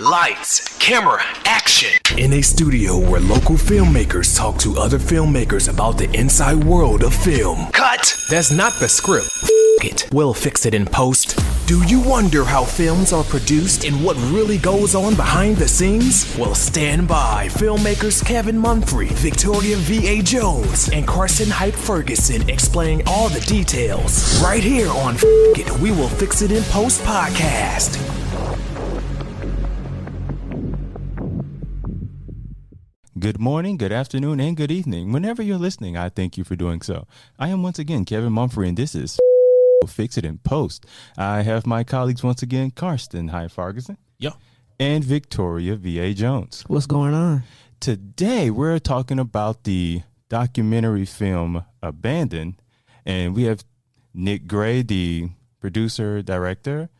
Lights, camera, action. In a studio where local filmmakers talk to other filmmakers about the inside world of film. Cut. That's not the script. It. We'll fix it in post. Do you wonder how films are produced and what really goes on behind the scenes? Well, stand by. Filmmakers Kevin Mumphrey, Victoria V.A. Jones, and Carson Hype Ferguson explain all the details. Right here on It. We Will Fix It in Post podcast. Good morning, good afternoon, and good evening. Whenever you're listening, I thank you for doing so. I am once again Kevin Mumphrey, and this is Fix It in Post. I have my colleagues once again, Karsten Hyde Ferguson. Yeah. And Victoria V.A. Jones. What's going on? Today, we're talking about the documentary film Abandoned, and we have Nick Gray, the producer, director,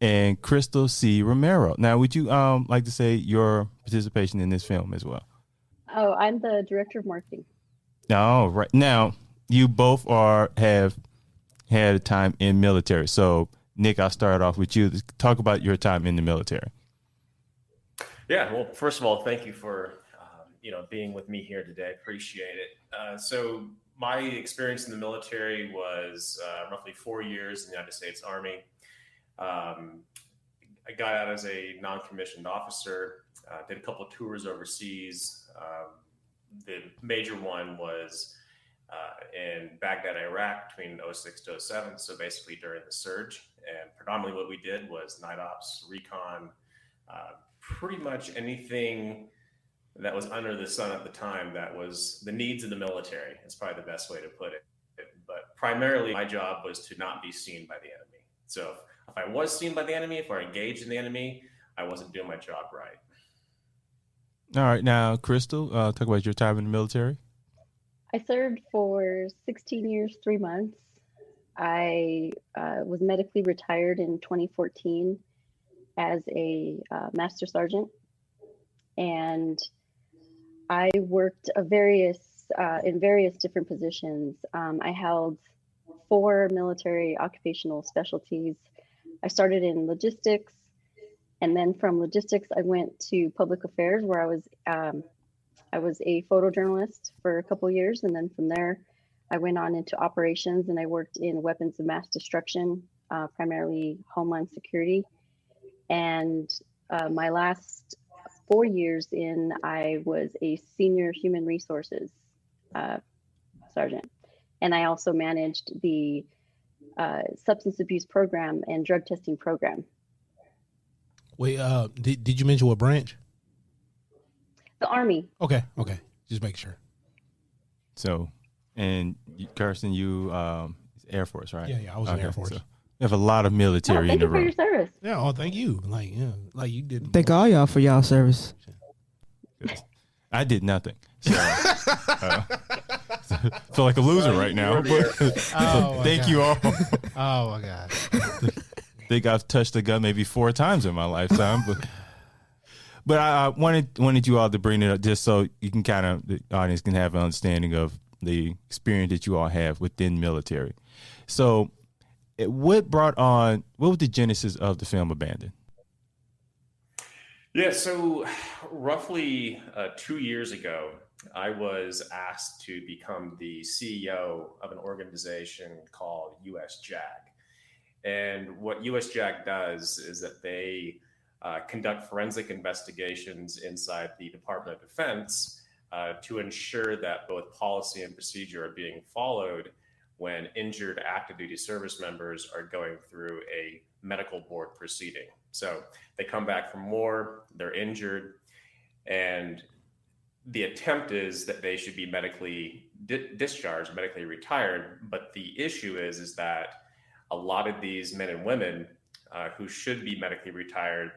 and Crystal C. Romero. Now, would you like to say your participation in this film as well? Oh, I'm the director of marketing. Oh, right. Now, you both have had a time in military. So, Nick, I'll start off with you. Talk about your time in the military. Yeah, well, first of all, thank you for being with me here today. Appreciate it. So, my experience in the military was roughly 4 years in the United States Army. I got out as a non-commissioned officer. Did a couple of tours overseas. The major one was in Baghdad, Iraq between 06 to 07. So basically during the surge, and predominantly what we did was night ops, recon, pretty much anything that was under the sun at the time that was the needs of the military. It's probably the best way to put it. But primarily my job was to not be seen by the enemy. So if I was seen by the enemy, if I engaged in the enemy, I wasn't doing my job right. All right. Now, Crystal, talk about your time in the military. I served for 16 years, 3 months. I was medically retired in 2014 as a master sergeant. And I worked in various different positions. I held 4 military occupational specialties. I started in logistics. And then from logistics, I went to public affairs, where I was a photojournalist for a couple of years. And then from there, I went on into operations, and I worked in weapons of mass destruction, primarily Homeland Security. And my last 4 years in, I was a senior human resources sergeant. And I also managed the substance abuse program and drug testing program. Wait, did you mention what branch? The Army. Okay. Just make sure. So, and Kirsten, you Air Force, right? Yeah, I was in Air Force. So you have a lot of military in Thank the you for room. your service. Yeah, thank you. Like you did. Thank all y'all for y'all service. I did nothing. So, feel like a loser right now. Thank you all. Oh my God. I think I've touched the gun maybe 4 times in my lifetime, but I wanted you all to bring it up just so you can the audience can have an understanding of the experience that you all have within military. So, what was the genesis of the film Abandoned? Yeah, so roughly 2 years ago, I was asked to become the CEO of an organization called USJAG. And what USJAG does is that they conduct forensic investigations inside the Department of Defense to ensure that both policy and procedure are being followed when injured active duty service members are going through a medical board proceeding. So they come back from war, they're injured, and the attempt is that they should be medically discharged, medically retired. But the issue is that a lot of these men and women who should be medically retired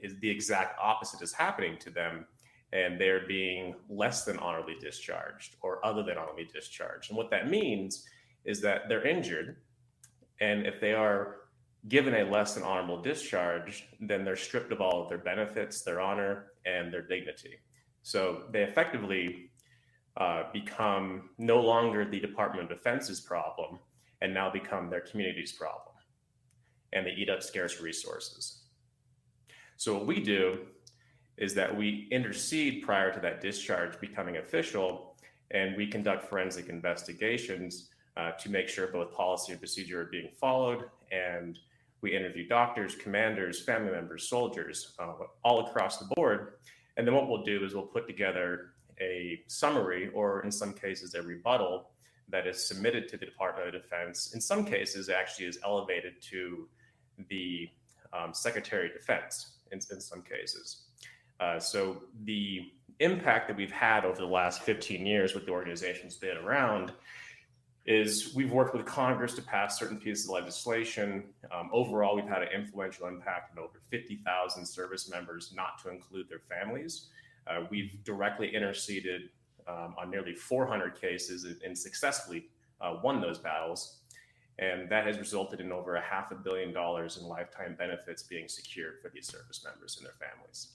is the exact opposite is happening to them, and they're being less than honorably discharged or other than honorably discharged. And what that means is that they're injured, and if they are given a less than honorable discharge, then they're stripped of all of their benefits, their honor, and their dignity. So they effectively become no longer the Department of Defense's problem, and now become their community's problem. And they eat up scarce resources. So what we do is that we intercede prior to that discharge becoming official, and we conduct forensic investigations to make sure both policy and procedure are being followed. And we interview doctors, commanders, family members, soldiers, all across the board. And then what we'll do is we'll put together a summary, or in some cases, a rebuttal that is submitted to the Department of Defense. In some cases, actually is elevated to the Secretary of Defense in some cases. So the impact that we've had over the last 15 years with the organization's been around is we've worked with Congress to pass certain pieces of legislation. Overall, we've had an influential impact on over 50,000 service members, not to include their families. We've directly interceded on nearly 400 cases and successfully won those battles. And that has resulted in over $500 million in lifetime benefits being secured for these service members and their families.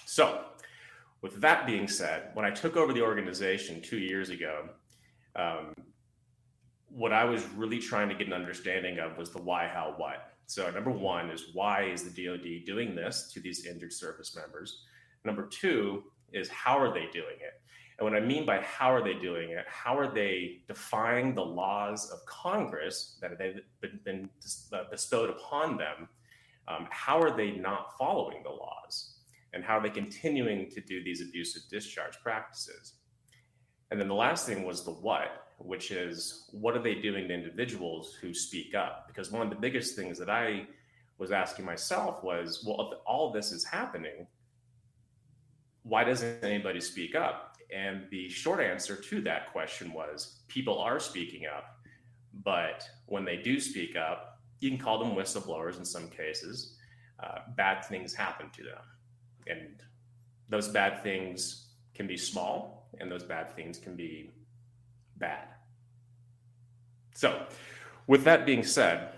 So with that being said, when I took over the organization 2 years ago, what I was really trying to get an understanding of was the why, how, what. So number one is, why is the DoD doing this to these injured service members? Number two is, how are they doing it? And what I mean by how are they doing it, how are they defying the laws of Congress that have been bestowed upon them? How are they not following the laws? And how are they continuing to do these abusive discharge practices? And then the last thing was the what, which is, what are they doing to individuals who speak up? Because one of the biggest things that I was asking myself was, well, if all of this is happening, why doesn't anybody speak up? And the short answer to that question was, people are speaking up, but when they do speak up, you can call them whistleblowers in some cases, bad things happen to them. And those bad things can be small, and those bad things can be bad. So with that being said,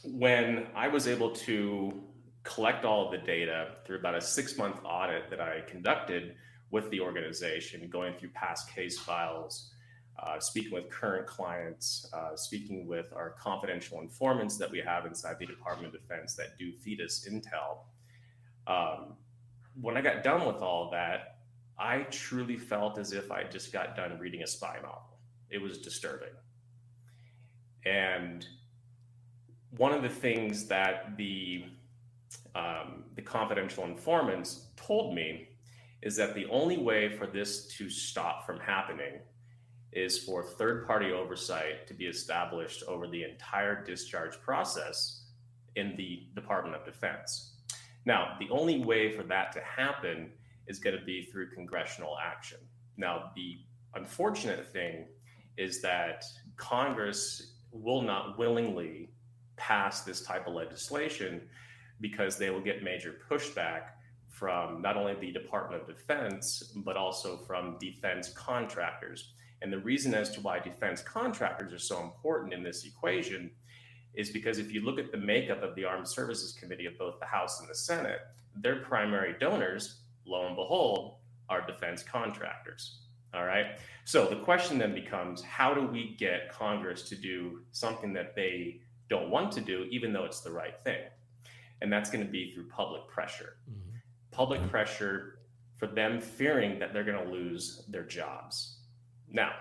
when I was able to collect all of the data through about a 6-month audit that I conducted with the organization, going through past case files, speaking with current clients, speaking with our confidential informants that we have inside the Department of Defense that do feed us intel. When I got done with all of that, I truly felt as if I just got done reading a spy novel. It was disturbing. And one of the things that the confidential informants told me is that the only way for this to stop from happening is for third-party oversight to be established over the entire discharge process in the Department of Defense. Now, the only way for that to happen is going to be through congressional action. Now, the unfortunate thing is that Congress will not willingly pass this type of legislation because they will get major pushback from not only the Department of Defense, but also from defense contractors. And the reason as to why defense contractors are so important in this equation is because if you look at the makeup of the Armed Services Committee of both the House and the Senate, their primary donors, lo and behold, are defense contractors. All right. So the question then becomes, how do we get Congress to do something that they don't want to do, even though it's the right thing? And that's going to be through public pressure. Mm-hmm. Public pressure for them fearing that they're going to lose their jobs. Now,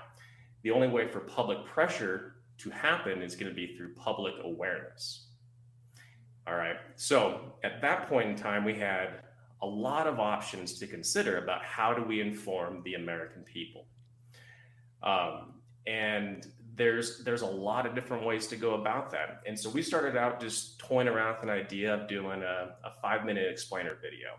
the only way for public pressure to happen is going to be through public awareness. All right. So at that point in time, we had a lot of options to consider about how do we inform the American people. And there's a lot of different ways to go about that. And so we started out just toying around with an idea of doing a 5-minute explainer video,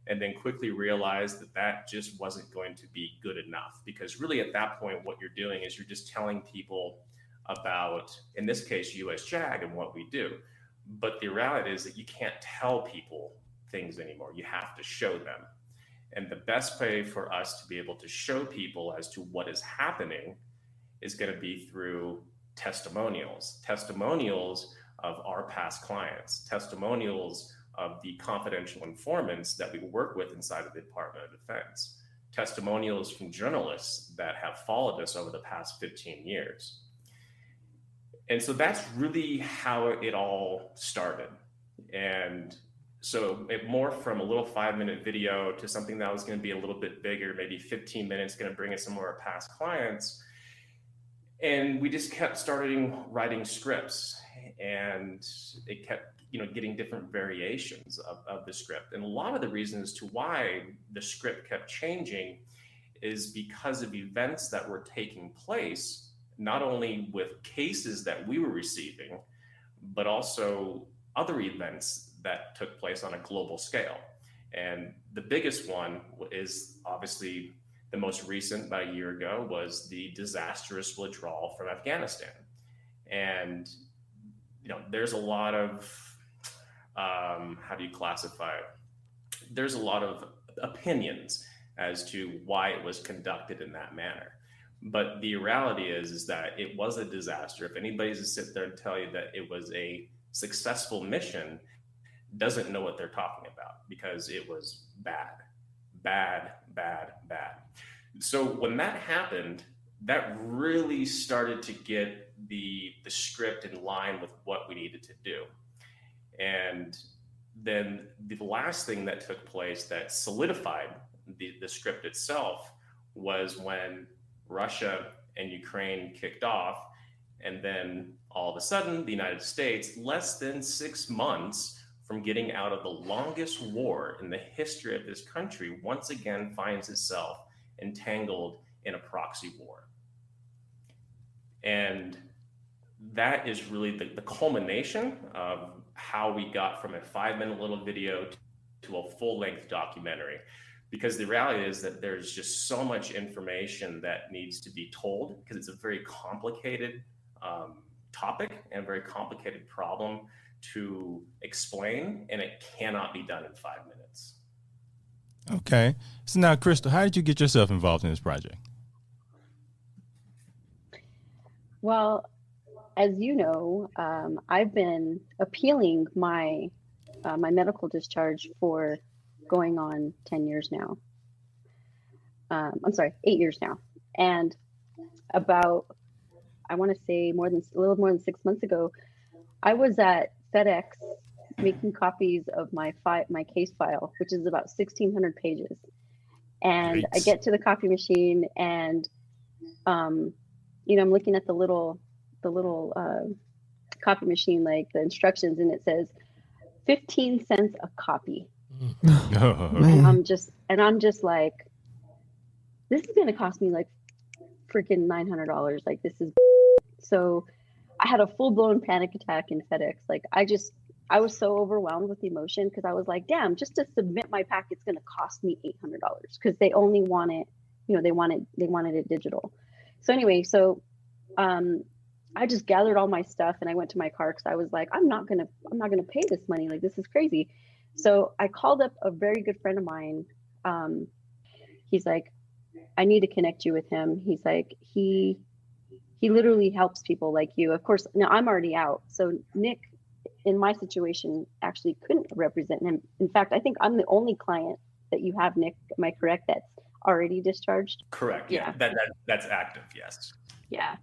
and then quickly realized that that just wasn't going to be good enough, because really at that point, what you're doing is you're just telling people about, in this case, US JAG and what we do. But the reality is that you can't tell people things anymore. You have to show them. And the best way for us to be able to show people as to what is happening is going to be through testimonials of our past clients, testimonials of the confidential informants that we work with inside of the Department of Defense, testimonials from journalists that have followed us over the past 15 years. And so that's really how it all started. And So it morphed from a little 5-minute video to something that was going to be a little bit bigger, maybe 15 minutes, going to bring in some more past clients. And we just kept starting writing scripts, and it kept, getting different variations of the script. And a lot of the reasons to why the script kept changing is because of events that were taking place, not only with cases that we were receiving, but also other events that took place on a global scale. And the biggest one is obviously the most recent, about a year ago, was the disastrous withdrawal from Afghanistan. And, there's a lot of, how do you classify it? There's a lot of opinions as to why it was conducted in that manner. But the reality is that it was a disaster. If anybody's to sit there and tell you that it was a successful mission, doesn't know what they're talking about, because it was bad. So when that happened, that really started to get the script in line with what we needed to do. And then the last thing that took place that solidified the script itself was when Russia and Ukraine kicked off. And then all of a sudden, the United States, less than 6 months from getting out of the longest war in the history of this country, once again finds itself entangled in a proxy war. And that is really the culmination of how we got from a 5-minute little video to a full-length documentary. Because the reality is that there's just so much information that needs to be told, because it's a very complicated topic and a very complicated problem to explain, and it cannot be done in 5 minutes. Okay. So now, Crystal, how did you get yourself involved in this project? Well, as you know, I've been appealing my medical discharge for going on 10 years now. I'm sorry, 8 years now. And about, I want to say a little more than 6 months ago, I was at FedEx making copies of my case file, which is about 1,600 pages. And I get to the copy machine, and I'm looking at the little copy machine, like the instructions, and it says 15 cents a copy. And I'm just like, this is going to cost me like freaking $900. Like, this is so. I had a full-blown panic attack in FedEx. Like, I was so overwhelmed with emotion, because I was like, damn, just to submit my packet's going to cost me $800, because they only want it, they wanted it digital. So anyway, I just gathered all my stuff and I went to my car, because I was like, I'm not gonna pay this money. Like, this is crazy. So I called up a very good friend of mine. He's like, I need to connect you with him. He's like, he literally helps people like you. Of course, now I'm already out. So Nick, in my situation, actually couldn't represent him. In fact, I think I'm the only client that you have, Nick. Am I correct? That's already discharged? Correct. Yeah. That's active. Yes. Yeah.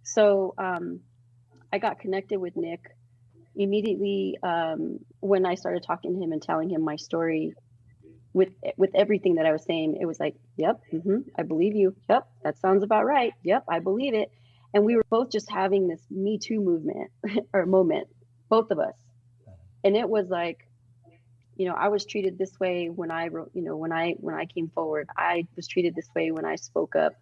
So I got connected with Nick immediately when I started talking to him and telling him my story with everything that I was saying. It was like, yep, I believe you. Yep, that sounds about right. Yep, I believe it. And we were both just having this Me Too movement or moment, both of us. And it was like, I was treated this way when I wrote, when I came forward. I was treated this way when I spoke up.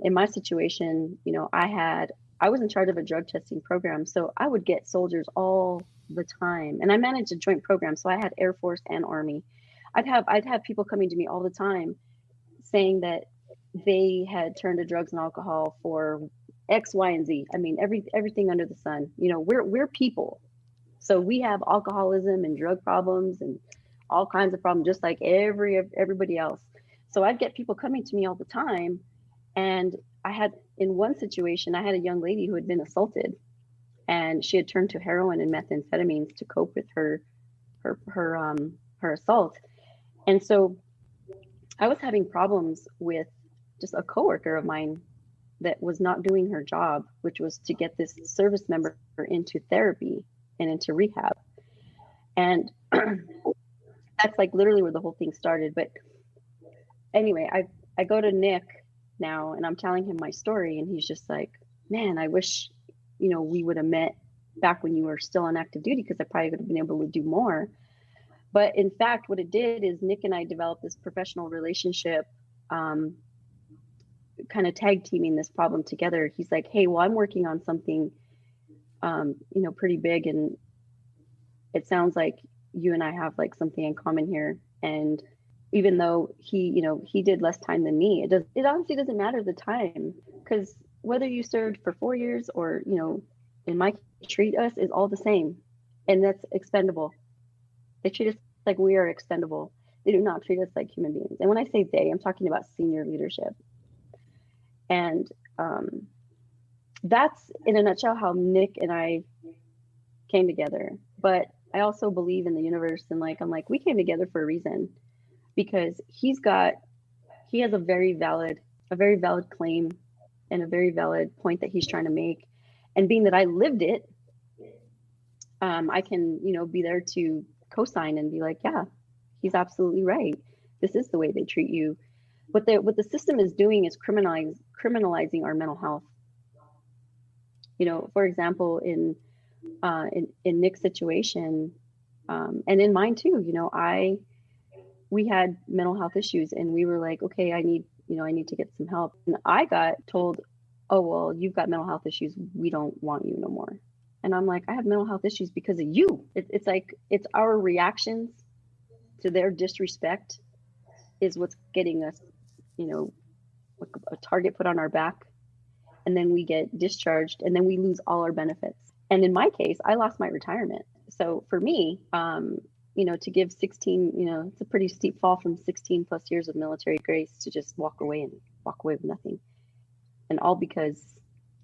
In my situation, I was in charge of a drug testing program, so I would get soldiers all the time, and I managed a joint program, so I had Air Force and Army. I'd have people coming to me all the time saying that they had turned to drugs and alcohol for X, Y, and Z. I mean, everything under the sun. We're people, so we have alcoholism and drug problems and all kinds of problems, just like everybody else. So I'd get people coming to me all the time, and in one situation, I had a young lady who had been assaulted, and she had turned to heroin and methamphetamines to cope with her assault. And so I was having problems with just a coworker of mine that was not doing her job, which was to get this service member into therapy and into rehab. And that's like literally where the whole thing started. But anyway, I go to Nick now and I'm telling him my story, and he's just like, man, I wish, we would have met back when you were still on active duty, because I probably would have been able to do more. But in fact, what it did is Nick and I developed this professional relationship, kind of tag teaming this problem together. He's like, hey, well, I'm working on something, pretty big, and it sounds like you and I have like something in common here. And even though he did less time than me, it honestly doesn't matter the time, because whether you served for 4 years or, in my treat us is all the same, and that's expendable. They treat us like we are expendable. They do not treat us like human beings. And when I say they, I'm talking about senior leadership. And that's in a nutshell how Nick and I came together. But I also believe in the universe, and I'm like, we came together for a reason, because he has a very valid claim and a very valid point that he's trying to make. And being that I lived it, I can, be there to co-sign and be like, yeah, he's absolutely right. This is the way they treat you. What the system is doing is criminalizing our mental health. For example, in Nick's situation, and in mine too, we had mental health issues, and we were like, okay, I need to get some help. And I got told, oh, well, you've got mental health issues. We don't want you no more. And I'm like, I have mental health issues because of you. It's like, it's our reactions to their disrespect is what's getting us, like a target put on our back. And then we get discharged, and then we lose all our benefits. And in my case, I lost my retirement. So for me, to give 16, it's a pretty steep fall from 16 plus years of military grace to just walk away with nothing. And all because,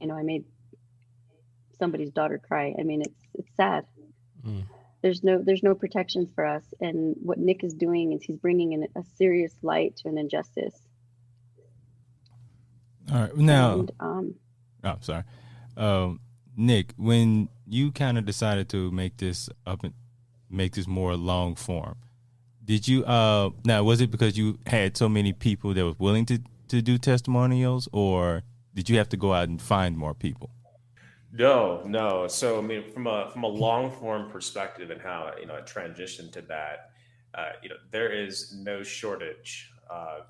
I made somebody's daughter cry. I mean, it's sad. Mm. There's no protections for us. And what Nick is doing is he's bringing in a serious light to an injustice. All right. Now, sorry. Nick, when you kind of decided to make this more long form, did you, now, was it because you had so many people that were willing to do testimonials, or did you have to go out and find more people? No. So, I mean, from a long form perspective and how, it transitioned to that, there is no shortage of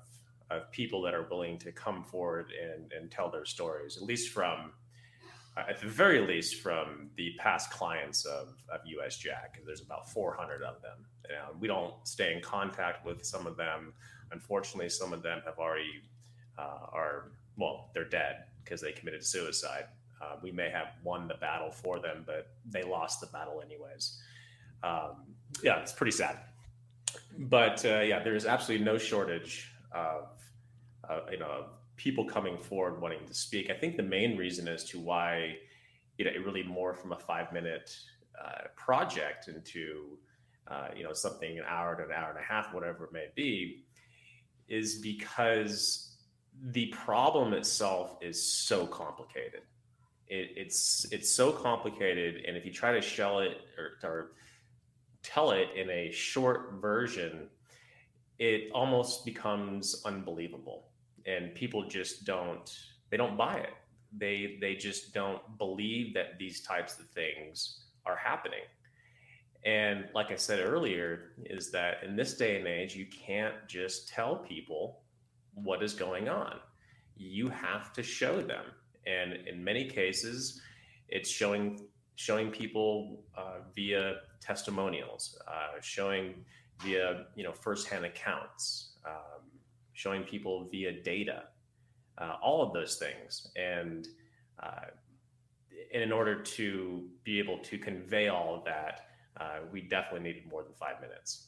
people that are willing to come forward and tell their stories, at the very least from the past clients of US JAG. There's about 400 of them. We don't stay in contact with some of them. Unfortunately, some of them have already they're dead because they committed suicide. We may have won the battle for them, but they lost the battle anyways. It's pretty sad. But there's absolutely no shortage of people coming forward wanting to speak. I think the main reason as to why it really more from a 5-minute project into something an hour to an hour and a half, whatever it may be, is because the problem itself is so complicated. It's so complicated, and if you try to shell it or tell it in a short version, it almost becomes unbelievable. And people just don't buy it. They just don't believe that these types of things are happening. And like I said earlier, is that in this day and age, you can't just tell people what is going on. You have to show them. And in many cases, it's showing people via testimonials, showing via firsthand accounts, showing people via data, all of those things. And in order to be able to convey all of that, we definitely needed more than 5 minutes.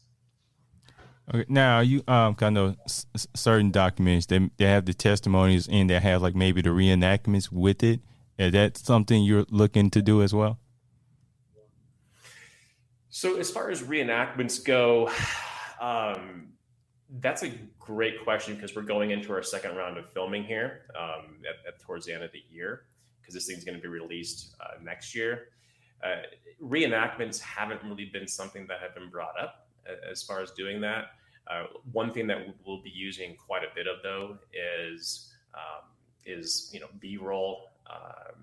Okay, now you kind of certain documents they have the testimonies and they have like maybe the reenactments with it. Is that something you're looking to do as well? So as far as reenactments go, that's a great question, because we're going into our second round of filming here towards the end of the year, because this thing's going to be released next year. Reenactments haven't really been something that have been brought up as far as doing that. One thing that we'll be using quite a bit of though is B-roll.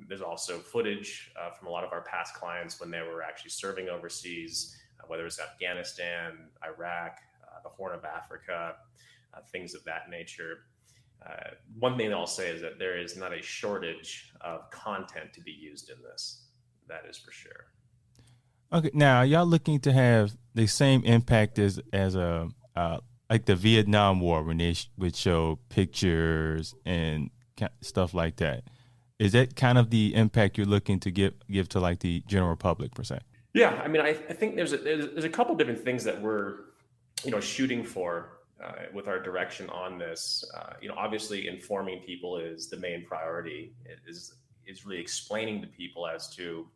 There's also footage from a lot of our past clients when they were actually serving overseas, whether it's Afghanistan, Iraq, the Horn of Africa, things of that nature. One thing I'll say is that there is not a shortage of content to be used in this. That is for sure. Okay, now y'all looking to have the same impact as a like the Vietnam War when they would show pictures and stuff like that. Is that kind of the impact you're looking to give to like the general public per se? Yeah, I mean, I think there's a couple different things that we're shooting for with our direction on this. Obviously informing people is the main priority. It is really explaining to people as to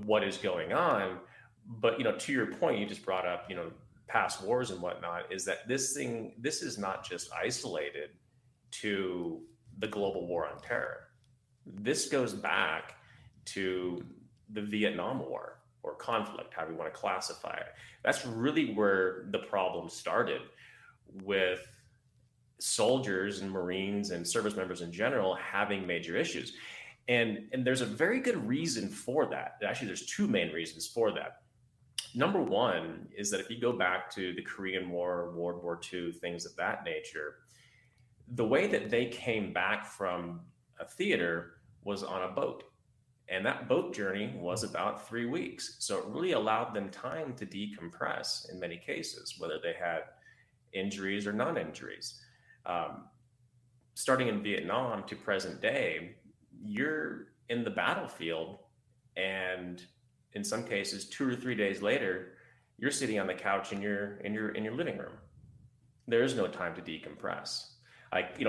what is going on. But to your point, you just brought up past wars and whatnot, is that this is not just isolated to the global war on terror. This goes back to the Vietnam War or conflict, however you want to classify it. That's really where the problem started, with soldiers and Marines and service members in general having major issues. And there's a very good reason for that. Actually, there's two main reasons for that. Number one is that if you go back to the Korean War, World War II, things of that nature, the way that they came back from a theater was on a boat. And that boat journey was about 3 weeks. So it really allowed them time to decompress in many cases, whether they had injuries or non-injuries. Starting in Vietnam to present day, you're in the battlefield, and in some cases 2 or 3 days later, you're sitting on the couch in your living room. There is no time to decompress.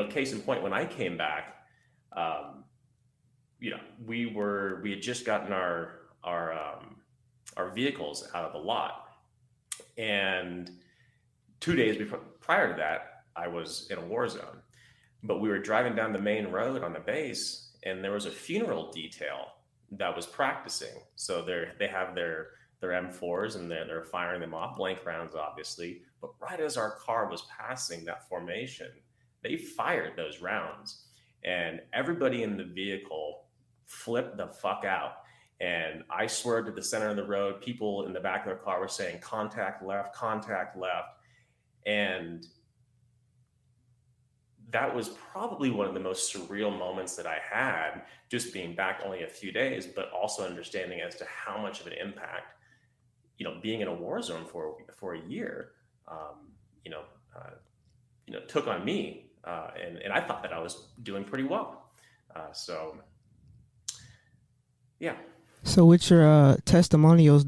Case in point, when I came back, we had just gotten our vehicles out of the lot, and 2 days prior to that, I was in a war zone. But we were driving down the main road on the base, and there was a funeral detail that was practicing. So they have their M4s, and they're firing them off, blank rounds, obviously. But right as our car was passing that formation, they fired those rounds, and everybody in the vehicle flipped the fuck out. And I swerved to the center of the road. People in the back of their car were saying, contact left, contact left. And that was probably one of the most surreal moments that I had, just being back only a few days, but also understanding as to how much of an impact, being in a war zone for a year, took on me. And I thought that I was doing pretty well. Yeah. So with your testimonials,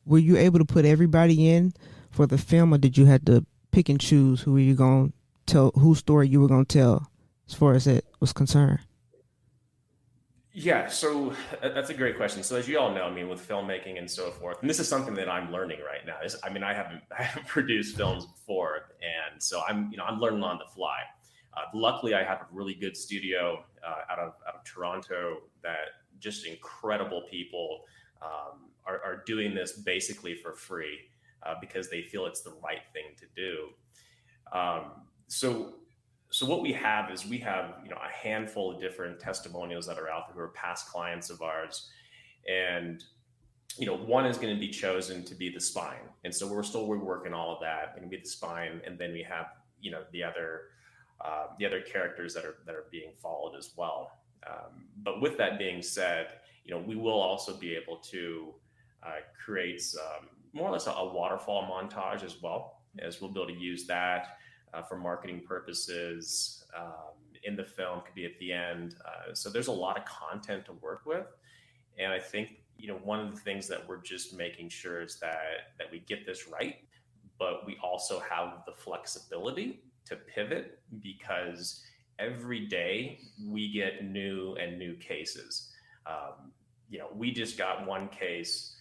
were you able to put everybody in for the film, or did you have to pick and choose who you going to tell, whose story you were going to tell, as far as that was concerned? Yeah, so that's a great question. So as you all know, with filmmaking and so forth, and this is something that I'm learning right now. I haven't produced films before, and so I'm learning on the fly. Luckily, I have a really good studio out of Toronto that just incredible people are doing this basically for free because they feel it's the right thing to do. So what we have is a handful of different testimonials that are out there who are past clients of ours, and one is going to be chosen to be the spine, and so we're working all of that. Going to be the spine, and then we have the other characters that are being followed as well. But with that being said, we will also be able to create more or less a waterfall montage as well, as we'll be able to use that for marketing purposes in the film, could be at the end. So there's a lot of content to work with. And I think, one of the things that we're just making sure is that we get this right, but we also have the flexibility to pivot, because every day we get new cases. We just got one case.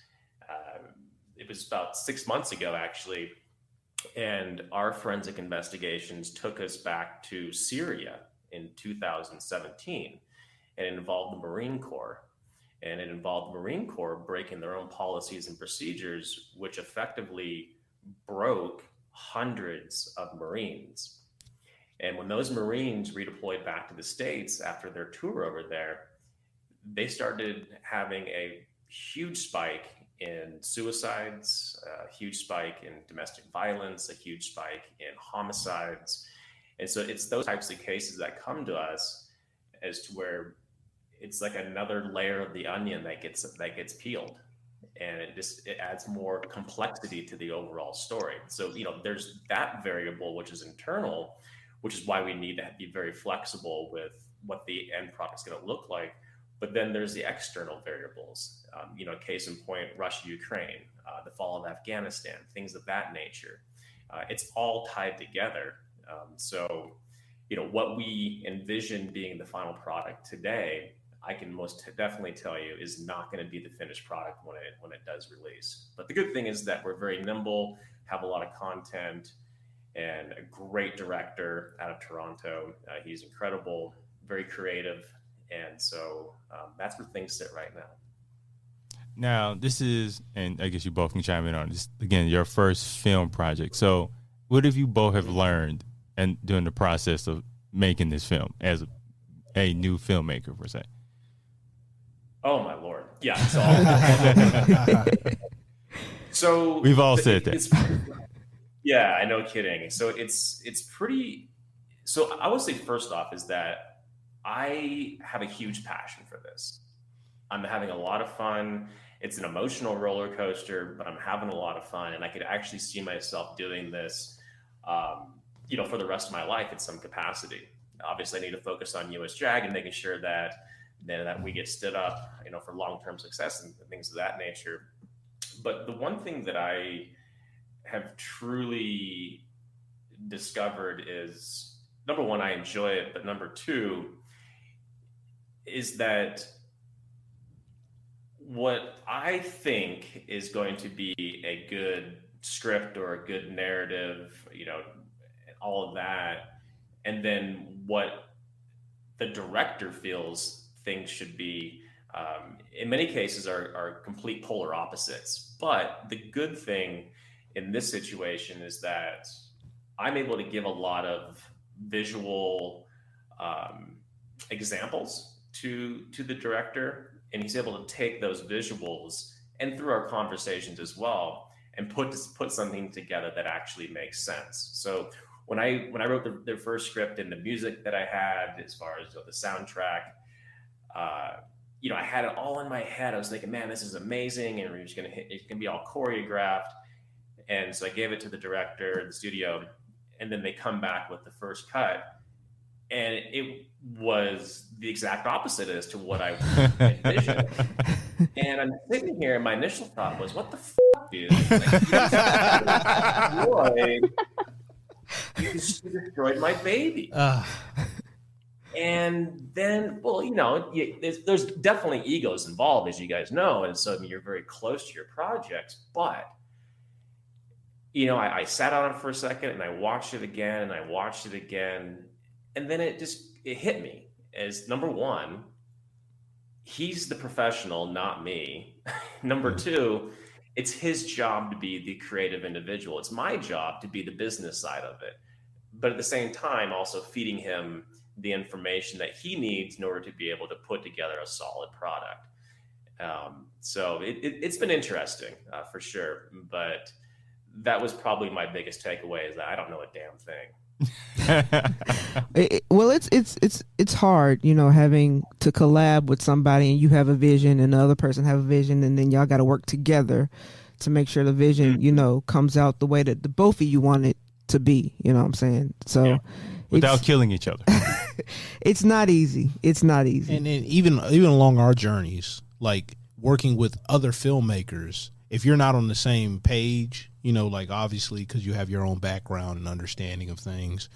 It was about 6 months ago, actually. And our forensic investigations took us back to Syria in 2017, and it involved the Marine Corps. And it involved the Marine Corps breaking their own policies and procedures, which effectively broke hundreds of Marines. And when those Marines redeployed back to the States after their tour over there, they started having a huge spike in suicides, a huge spike in domestic violence, a huge spike in homicides. And so it's those types of cases that come to us as to where it's like another layer of the onion that gets peeled. And it adds more complexity to the overall story. So, there's that variable, which is internal, which is why we need to be very flexible with what the end product is going to look like. But then there's the external variables, case in point, Russia, Ukraine, the fall of Afghanistan, things of that nature. It's all tied together. So, what we envision being the final product today, I can most definitely tell you is not going to be the finished product when it does release. But the good thing is that we're very nimble, have a lot of content, and a great director out of Toronto. He's incredible, very creative. And so that's where things sit right now. Now, this is, and I guess you both can chime in on this, again, your first film project. So what have you both have learned and during the process of making this film as a new filmmaker, per se? Oh, my Lord. Yeah. So we've all said that. Yeah, no kidding. So it's pretty, so I would say first off is that I have a huge passion for this. I'm having a lot of fun. It's an emotional roller coaster, but I'm having a lot of fun. And I could actually see myself doing this, for the rest of my life in some capacity. Obviously, I need to focus on US JAG and making sure that we get stood up, for long-term success and things of that nature. But the one thing that I have truly discovered is, number one, I enjoy it, but number two, is that what I think is going to be a good script or a good narrative, all of that, and then what the director feels things should be, in many cases are complete polar opposites. But the good thing in this situation is that I'm able to give a lot of visual examples to the director, and he's able to take those visuals and through our conversations as well and put something together that actually makes sense. So when I wrote the first script and the music that I had as far as the soundtrack, I had it all in my head. I was thinking, man, this is amazing, and it's gonna be all choreographed. And so I gave it to the director, the studio, and then they come back with the first cut. And it was the exact opposite as to what I envisioned. And I'm sitting here, and my initial thought was, what the fuck, dude? You destroyed my baby. And then, there's definitely egos involved, as you guys know. And so you're very close to your projects. But, I sat on it for a second, and I watched it again, and I watched it again. And then it hit me as, number one, he's the professional, not me. Number two, it's his job to be the creative individual. It's my job to be the business side of it. But at the same time, also feeding him the information that he needs in order to be able to put together a solid product. So it's been interesting for sure. But that was probably my biggest takeaway, is that I don't know a damn thing. Well, it's hard, having to collab with somebody and you have a vision and the other person have a vision, and then y'all got to work together to make sure the vision, comes out the way that the both of you want it to be. You know what I'm saying? So yeah. Without killing each other. It's not easy. It's not easy. And then even along our journeys, like working with other filmmakers, if you're not on the same page, like obviously because you have your own background and understanding of things,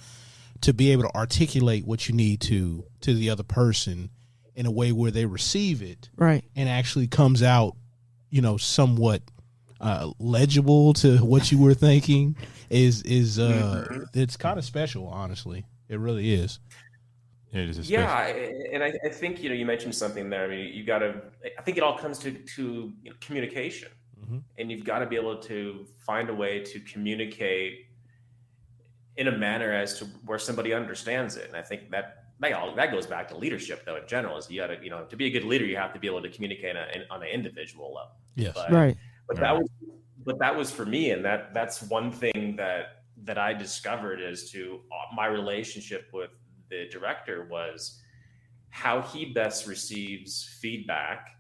to be able to articulate what you need to the other person in a way where they receive it, right, and actually comes out, somewhat legible to what you were thinking is it's kind of special, honestly. It really is. It is Yeah, especially. and I think you mentioned something there. I mean, you got to. I think it all comes to communication, Hmm. and you've got to be able to find a way to communicate in a manner as to where somebody understands it. And I think that goes back to leadership, though. In general, is you got to to be a good leader, you have to be able to communicate on an individual level. Yes. But Right. but that Right. was but that was for me, and that's one thing that I discovered as to my relationship with the director was how he best receives feedback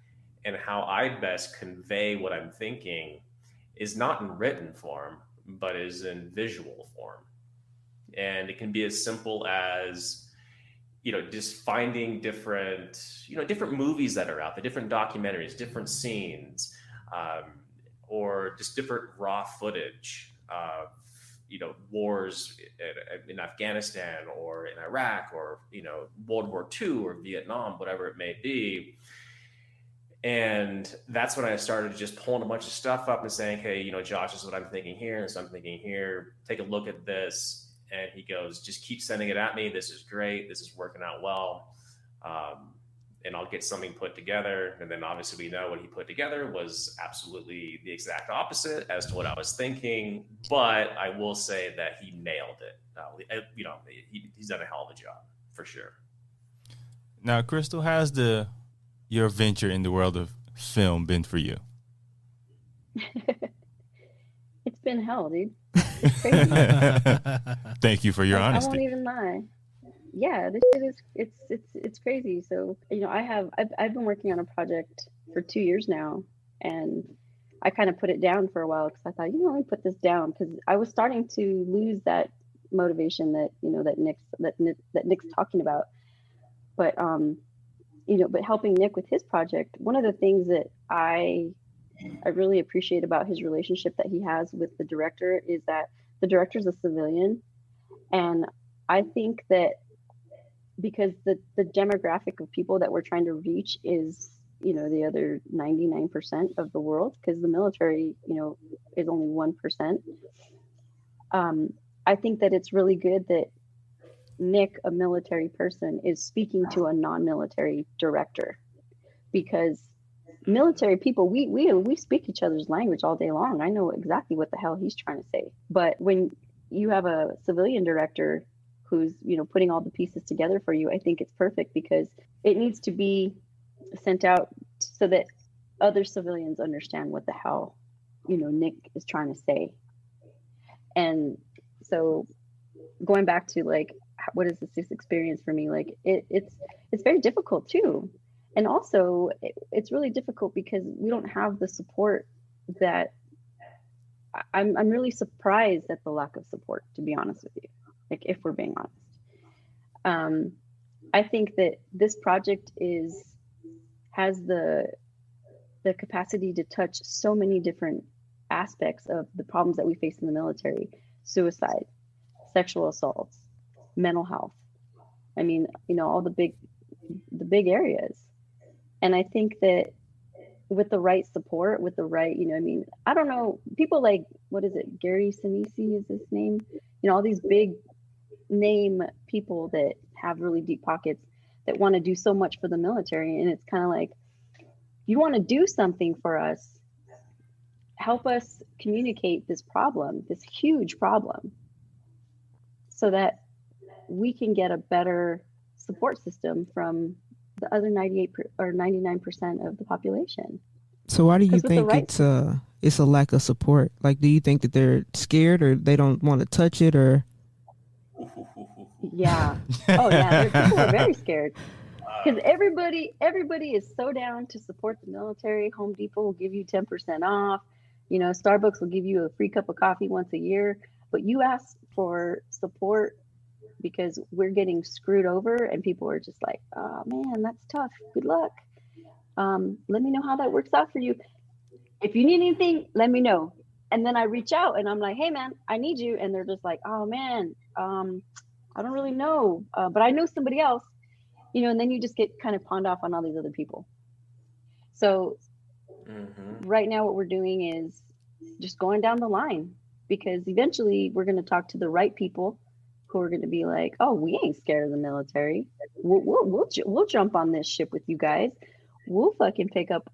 and how I best convey what I'm thinking is not in written form, but is in visual form. And it can be as simple as just finding different movies that are out there, different documentaries, different scenes, um, or just different raw footage of wars in Afghanistan or in Iraq or World War II or Vietnam, whatever it may be. And that's when I started just pulling a bunch of stuff up and saying, hey, Josh, this is what I'm thinking here. This is what I'm thinking here. Take a look at this. And he goes, just keep sending it at me. This is great. This is working out well. And I'll get something put together. And then obviously we know what he put together was absolutely the exact opposite as to what I was thinking. But I will say that he nailed it. He's done a hell of a job for sure. Now, Crystal, how's your venture in the world of film been for you? It's been hell, dude. It's crazy. Thank you for your Like, I won't honesty. even lie. Yeah, this shit is it's crazy. So I've been working on a project for 2 years now, and I kind of put it down for a while because I thought, let me put this down because I was starting to lose that motivation that that Nick's talking about. But but helping Nick with his project, one of the things that I really appreciate about his relationship that he has with the director is that the director's a civilian, and I think that because the demographic of people that we're trying to reach is the other 99% of the world, because the military is only 1%. I think that it's really good that Nick, a military person, is speaking to a non-military director, because military people, we speak each other's language all day long. I know exactly what the hell he's trying to say. But when you have a civilian director who's putting all the pieces together for you, I think it's perfect because it needs to be sent out so that other civilians understand what the hell Nick is trying to say. And so going back to like, what is this experience for me? Like it's very difficult too. And also it's really difficult because we don't have the support that I'm really surprised at the lack of support, to be honest with you. Like, if we're being honest, I think that this project has the capacity to touch so many different aspects of the problems that we face in the military: suicide, sexual assaults, mental health. I mean, all the big areas. And I think that with the right support, with the right, I don't know, people like, what is it? Gary Sinise is his name. All these big name people that have really deep pockets that want to do so much for the military. And it's kind of like, you want to do something for us, help us communicate this problem, this huge problem, so that we can get a better support system from the other 98 or 99% of the population. So why do you think right, it's a lack of support? Like, do you think that they're scared or they don't want to touch it, or? Yeah. Oh yeah, people are very scared because everybody is so down to support the military. Home Depot will give you 10% off. Starbucks will give you a free cup of coffee once a year. But you ask for support because we're getting screwed over, and people are just like, oh man, that's tough. Good luck. Let me know how that works out for you. If you need anything, let me know. And then I reach out and I'm like, hey man, I need you. And they're just like, oh man, I don't really know, but I know somebody else, and then you just get kind of pawned off on all these other people. So right now what we're doing is just going down the line, because eventually we're going to talk to the right people who are going to be like, oh, we ain't scared of the military. We'll jump on this ship with you guys. We'll fucking pick up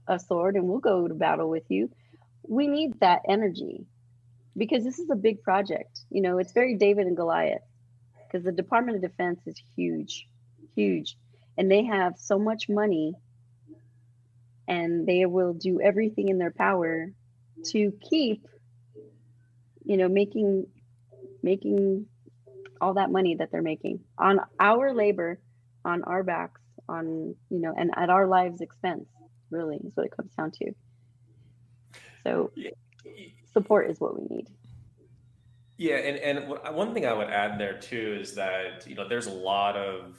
a sword and we'll go to battle with you. We need that energy because this is a big project. You know, it's very David and Goliath because the Department of Defense is huge, huge. And they have so much money and they will do everything in their power to keep, you know, making all that money that they're making on our labor, on our backs, on, you know, and at our lives' expense, really is what it comes down to. So support is what we need. Yeah, and one thing I would add there too is that, you know, there's a lot of,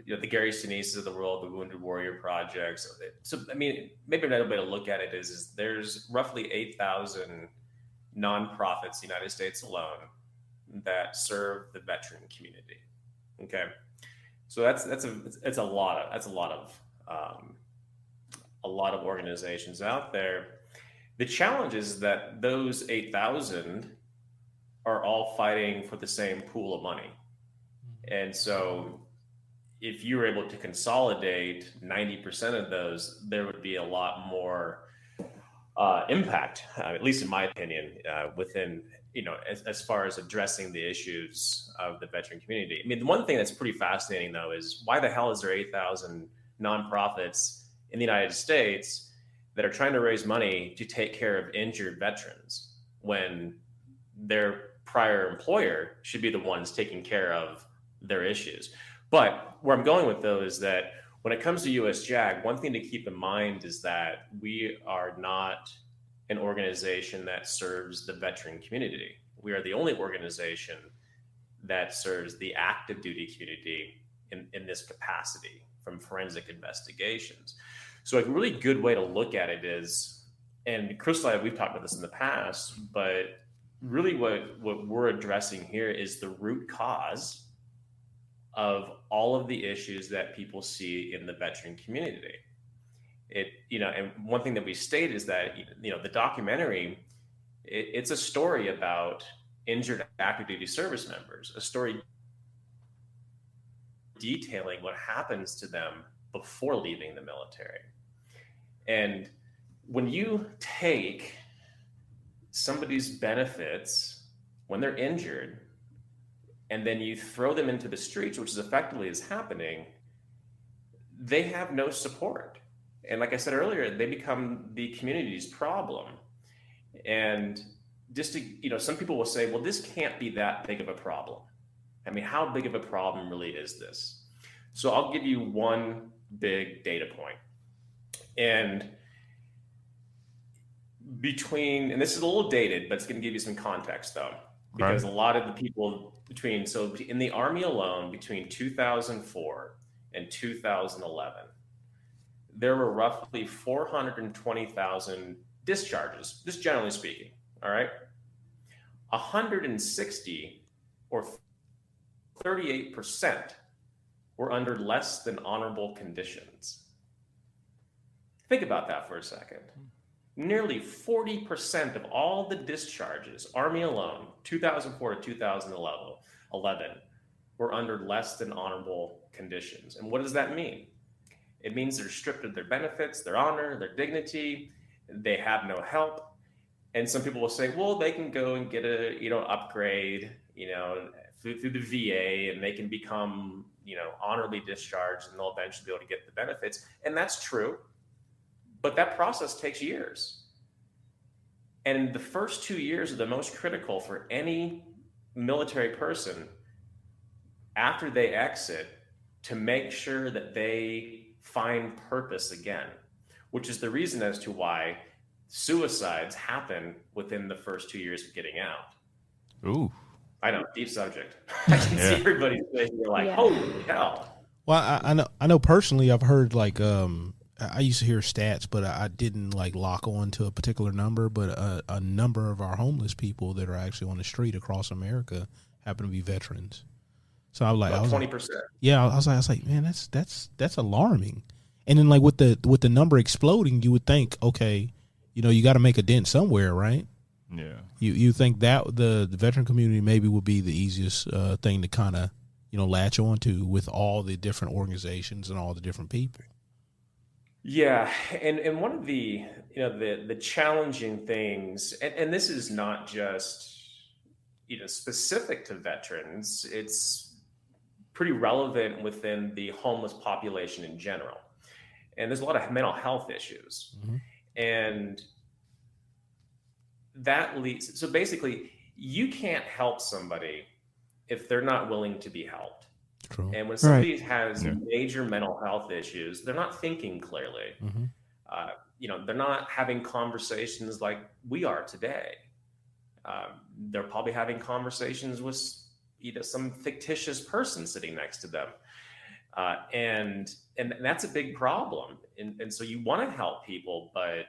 you know, the Gary Sinises of the world, the Wounded Warrior projects. So, I mean, maybe another way to look at it is there's roughly 8,000 nonprofits in the United States alone that serve the veteran community. Okay, so that's a lot of organizations out there. The challenge is that those 8,000 are all fighting for the same pool of money, and so if you were able to consolidate 90% of those, there would be a lot more impact, at least in my opinion, within, you know, as far as addressing the issues of the veteran community. I mean, the one thing that's pretty fascinating though is why the hell is there 8,000 nonprofits in the United States that are trying to raise money to take care of injured veterans when their prior employer should be the ones taking care of their issues? But where I'm going with though is that when it comes to US JAG, one thing to keep in mind is that we are not an organization that serves the veteran community. We are the only organization that serves the active duty community in this capacity from forensic investigations. So a really good way to look at it is, and Crystal and I, we've talked about this in the past, but really what we're addressing here is the root cause of all of the issues that people see in the veteran community. You know, and one thing that we state is that, you know, the documentary, it's a story about injured active duty service members, a story detailing what happens to them before leaving the military. And when you take somebody's benefits when they're injured and then you throw them into the streets, which is effectively is happening, they have no support. And like I said earlier, they become the community's problem. And just to, you know, some people will say, well, this can't be that big of a problem. I mean, how big of a problem really is this? So I'll give you one big data point. And and this is a little dated, but it's going to give you some context though, because a lot of the people so in the Army alone, between 2004 and 2011, there were roughly 420,000 discharges, just generally speaking, all right? 160 or 38% were under less than honorable conditions. Think about that for a second. Nearly 40% of all the discharges, Army alone, 2004 to 2011, were under less than honorable conditions. And what does that mean? It means they're stripped of their benefits, their honor, their dignity. They have no help. And some people will say, well, they can go and get a, you know, upgrade, you know, through the VA, and they can become, you know, honorably discharged, and they'll eventually be able to get the benefits. And that's true. But that process takes years. And the first 2 years are the most critical for any military person after they exit to make sure that they find purpose again, which is the reason as to why suicides happen within the first 2 years of getting out. Ooh. I know, deep subject. I can see everybody's face. You're like, holy hell. Well, I know personally, I've heard like, I used to hear stats, but I didn't like lock on to a particular number, but a number of our homeless people that are actually on the street across America happen to be veterans. So I was like, about 20%. Yeah, I was like, man, that's alarming. And then like with the number exploding, you would think, okay, you know, you got to make a dent somewhere, right? Yeah. You think that the veteran community maybe would be the easiest thing to kind of, latch on to with all the different organizations and all the different people. Yeah, and one of the the challenging things, and this is not just specific to veterans, it's pretty relevant within the homeless population in general. And there's a lot of mental health issues. Mm-hmm. And that leads, so basically, you can't help somebody if they're not willing to be helped. True. And when somebody has Yeah. major mental health issues, they're not thinking clearly. Mm-hmm. They're not having conversations like we are today. They're probably having conversations with some fictitious person sitting next to them, and that's a big problem. And so you want to help people, but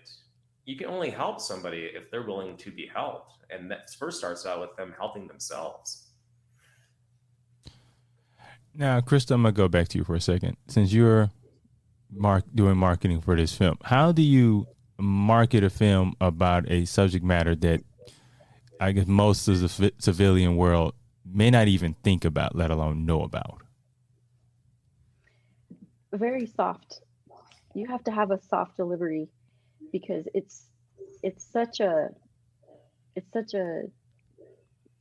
you can only help somebody if they're willing to be helped, and that first starts out with them helping themselves. Now, Krista, I'm gonna go back to you for a second. Since you're doing marketing for this film, how do you market a film about a subject matter that I guess most of the civilian world may not even think about, let alone know about? Very soft. You have to have a soft delivery because it's such a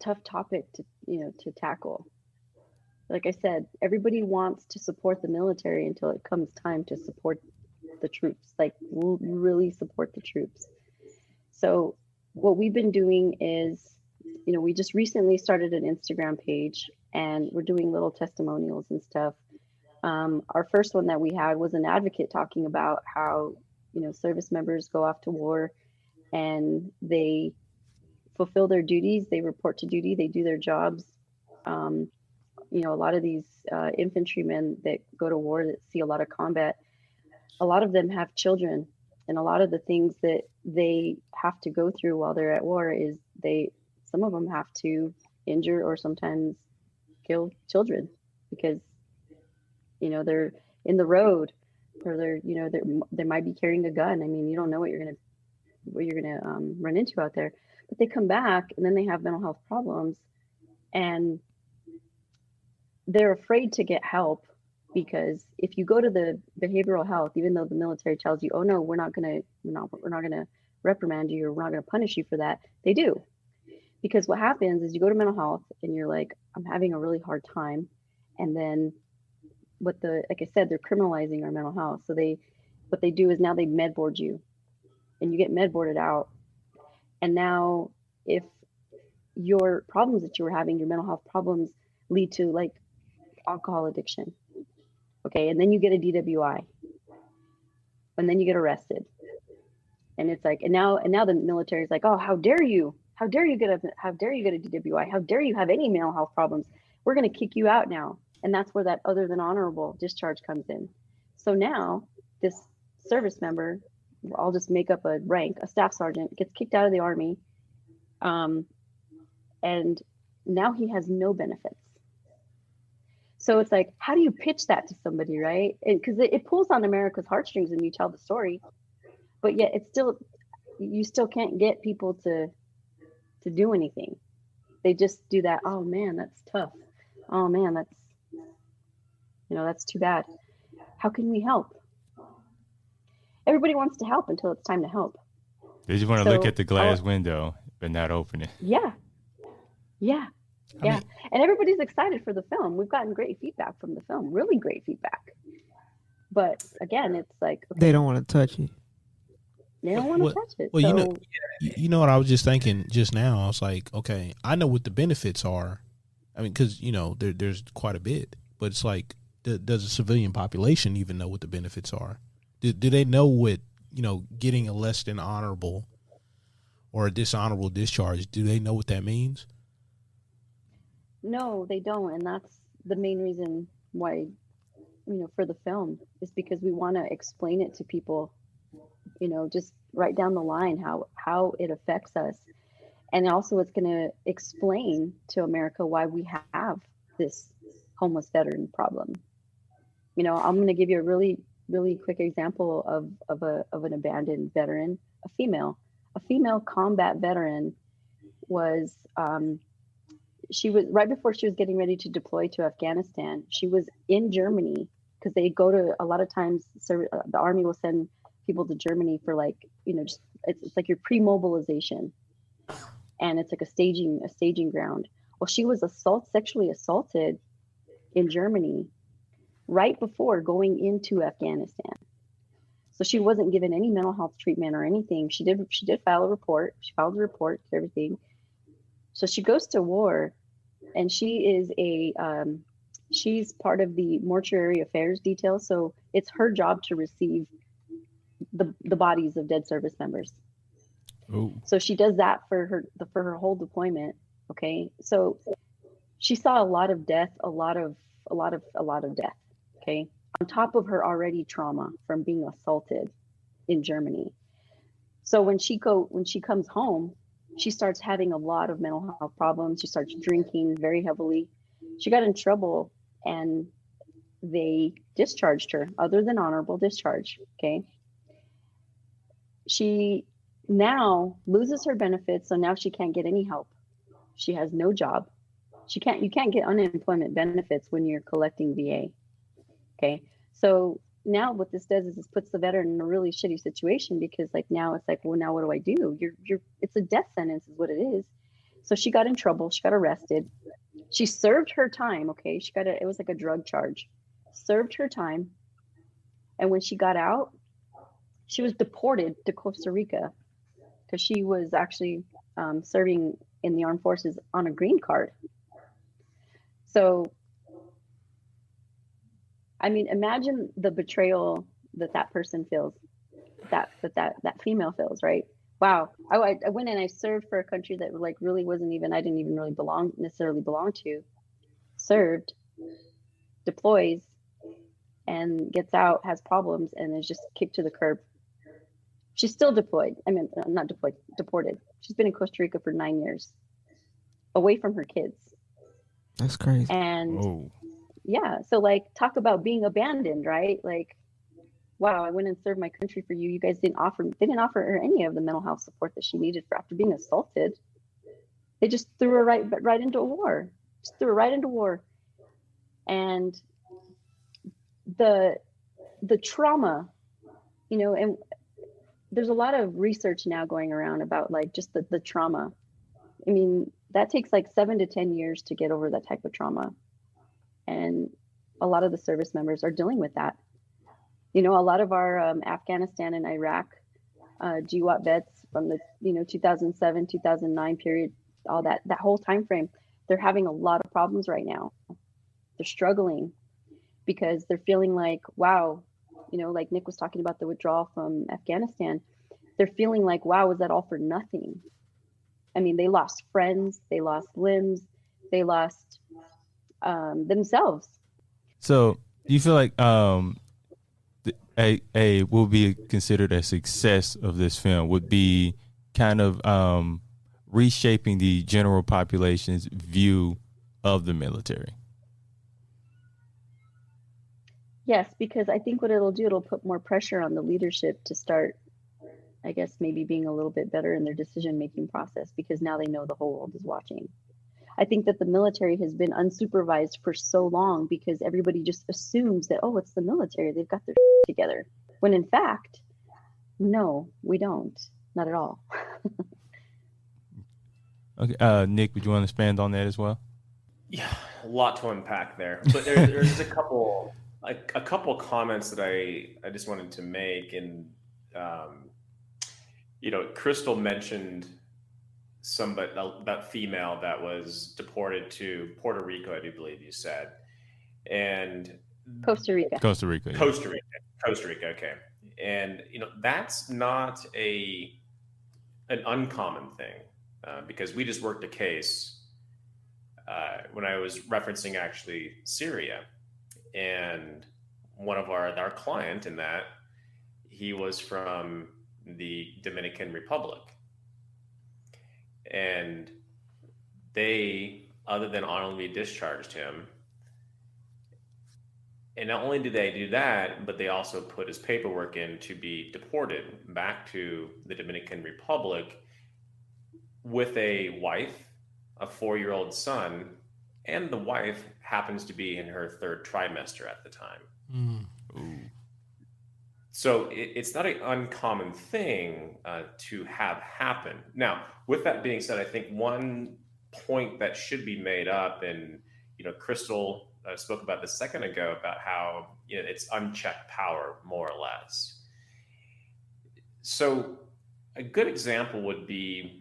tough topic to tackle. Like I said, everybody wants to support the military until it comes time to support the troops, like really support the troops. So what we've been doing is, we just recently started an Instagram page and we're doing little testimonials and stuff. Our first one that we had was an advocate talking about how, service members go off to war and they fulfill their duties, they report to duty, they do their jobs. A lot of these infantrymen that go to war that see a lot of combat, a lot of them have children, and a lot of the things that they have to go through while they're at war is some of them have to injure or sometimes kill children because they're in the road or they might be carrying a gun. I mean, you don't know what you're gonna run into out there, but they come back and then they have mental health problems and they're afraid to get help because if you go to the behavioral health, even though the military tells you, oh no, we're not gonna reprimand you or we're not gonna punish you for that, they do. Because what happens is you go to mental health and you're like, I'm having a really hard time. And then like I said, they're criminalizing our mental health. So what they do is now they med board you and you get med boarded out. And now if your problems that you were having, your mental health problems lead to like alcohol addiction. Okay. And then you get a DWI and then you get arrested. And it's like, and now the military is like, oh, how dare you? How dare you get a DWI? How dare you have any mental health problems? We're going to kick you out now. And that's where that other than honorable discharge comes in. So now this service member, I'll just make up a rank, a staff sergeant, gets kicked out of the Army. And now he has no benefits. So it's like, how do you pitch that to somebody, right? Because it pulls on America's heartstrings when you tell the story, but yet you still can't get people to do anything. They just do that. Oh man, that's tough. Oh man, that's too bad. How can we help? Everybody wants to help until it's time to help. They just want to look at the glass window but not open it. Yeah. And everybody's excited for the film. We've gotten great feedback from the film, really great feedback. But again, it's like, okay, they don't want to touch it. They don't want to touch it. Well, so, you know what I was just thinking just now. I was like, okay, I know what the benefits are. I mean, because there's quite a bit, but it's like, does the civilian population even know what the benefits are? Do they know what getting a less than honorable or a dishonorable discharge? Do they know what that means? No, they don't, and that's the main reason why for the film is because we want to explain it to people. Just right down the line how it affects us. And also it's going to explain to America why we have this homeless veteran problem. I'm going to give you a really, really quick example of an abandoned veteran, a female combat veteran was she was right before she was getting ready to deploy to Afghanistan. She was in Germany because they go to a lot of times. The Army will send people to Germany for like just it's like your pre-mobilization, and it's like a staging ground. Well, she was sexually assaulted in Germany right before going into Afghanistan. So she wasn't given any mental health treatment or anything. She did file a report. She filed a report, everything. So she goes to war, and she's part of the mortuary affairs detail. So it's her job to receive the bodies of dead service members. Ooh. So she does that for her whole deployment. Okay, so she saw a lot of death, a lot of death. Okay, on top of her already trauma from being assaulted in Germany. So when she comes home, she starts having a lot of mental health problems. She starts drinking very heavily. She got in trouble, and they discharged her, other than honorable discharge. Okay, she now loses her benefits, so now she can't get any help. She has no job. You can't get unemployment benefits when you're collecting VA. Okay, so now what this does is this puts the veteran in a really shitty situation, because like now it's like, well, now what do I do? It's a death sentence is what it is. So she got in trouble. She got arrested. She served her time. Okay, it was like a drug charge. Served her time, and when she got out, she was deported to Costa Rica because she was actually serving in the armed forces on a green card. So, I mean, imagine the betrayal that person feels, that female feels, right? Wow, I went and I served for a country that like really wasn't even, I didn't even really necessarily belong to. Served, deploys, and gets out, has problems, and is just kicked to the curb. She's still deployed. I mean, not deployed, deported. She's been in Costa Rica for 9 years, away from her kids. That's crazy. And yeah, so like talk about being abandoned, right? Like, wow, I went and served my country for you. You guys didn't offer her any of the mental health support that she needed after being assaulted. They just threw her right into a war. Just threw her right into war. And the trauma, and there's a lot of research now going around about like just the trauma. I mean, that takes like 7 to 10 years to get over that type of trauma. And a lot of the service members are dealing with that. A lot of our Afghanistan and Iraq GWAT vets from the 2007, 2009 period, all that whole time frame, they're having a lot of problems right now. They're struggling because they're feeling like, wow, like Nick was talking about the withdrawal from Afghanistan. They're feeling like, wow, was that all for nothing? I mean, they lost friends, they lost limbs, they lost themselves. So do you feel like a will be considered a success of this film would be kind of reshaping the general population's view of the military? Yes, because I think what it'll do, it'll put more pressure on the leadership to start, I guess, maybe being a little bit better in their decision-making process, because now they know the whole world is watching. I think that the military has been unsupervised for so long because everybody just assumes that, oh, it's the military, they've got their together. When in fact, no, we don't. Not at all. Okay, Nick, would you want to expand on that as well? Yeah, a lot to unpack there, but there's a couple comments that I just wanted to make. And Crystal mentioned that female that was deported to Puerto Rico, I do believe you said, and Costa Rica. Okay, and that's not an uncommon thing, because we just worked a case when I was referencing actually Syria, and one of our client in that, he was from the Dominican Republic, and they, other than honorably discharged him, and not only did they do that, but they also put his paperwork in to be deported back to the Dominican Republic with a wife, a 4-year-old son, and the wife happens to be in her third trimester at the time. So it's not an uncommon thing to have happen. Now, with that being said, I think one point that should be made up, and Crystal spoke about this a second ago, about how it's unchecked power, more or less. So a good example would be,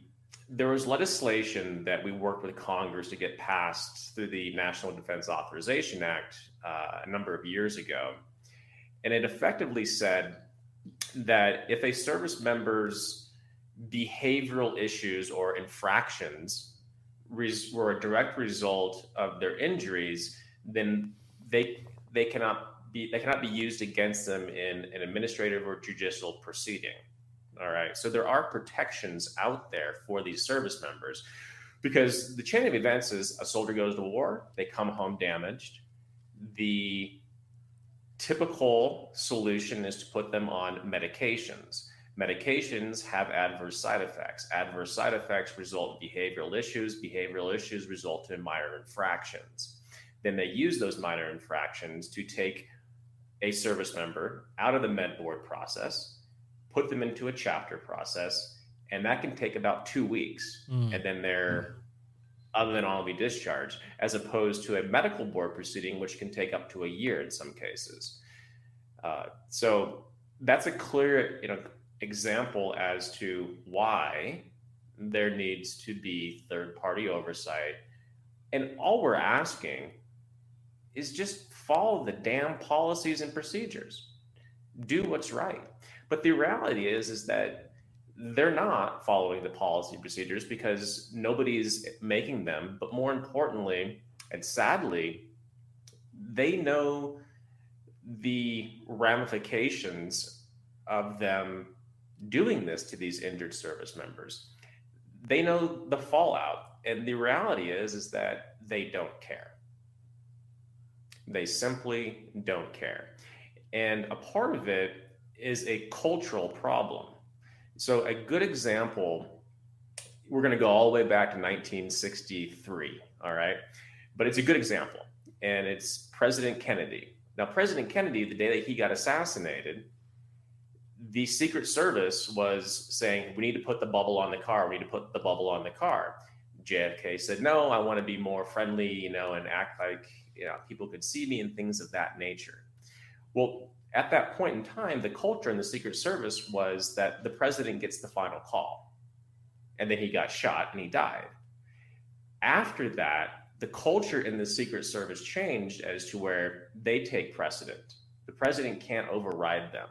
there was legislation that we worked with Congress to get passed through the National Defense Authorization Act a number of years ago. And it effectively said that if a service member's behavioral issues or infractions were a direct result of their injuries, then they cannot be used against them in an administrative or judicial proceeding. All right. So there are protections out there for these service members, because the chain of events is a soldier goes to war, they come home damaged. The typical solution is to put them on medications. Medications have adverse side effects. Adverse side effects result in behavioral issues. Behavioral issues result in minor infractions. Then they use those minor infractions to take a service member out of the med board process, put them into a chapter process, and that can take about 2 weeks. And then they're other than all be discharged, as opposed to a medical board proceeding, which can take up to a year in some cases. So that's a clear example as to why there needs to be third-party oversight. And all we're asking is just follow the damn policies and procedures. Do what's right. But the reality is that they're not following the policy procedures because nobody's making them. But more importantly, and sadly, they know the ramifications of them doing this to these injured service members. They know the fallout. And the reality is that they don't care. They simply don't care. And a part of it is a cultural problem. So a good example, we're going to go all the way back to 1963, all right? But it's a good example, and it's President Kennedy. Now, President Kennedy, the day that he got assassinated, the Secret Service was saying, we need to put the bubble on the car. We need to put the bubble on the car. JFK said, no, I want to be more friendly, and act like, people could see me and things of that nature. Well, at that point in time, the culture in the Secret Service was that the president gets the final call. And then he got shot and he died. After that, the culture in the Secret Service changed as to where they take precedent. The president can't override them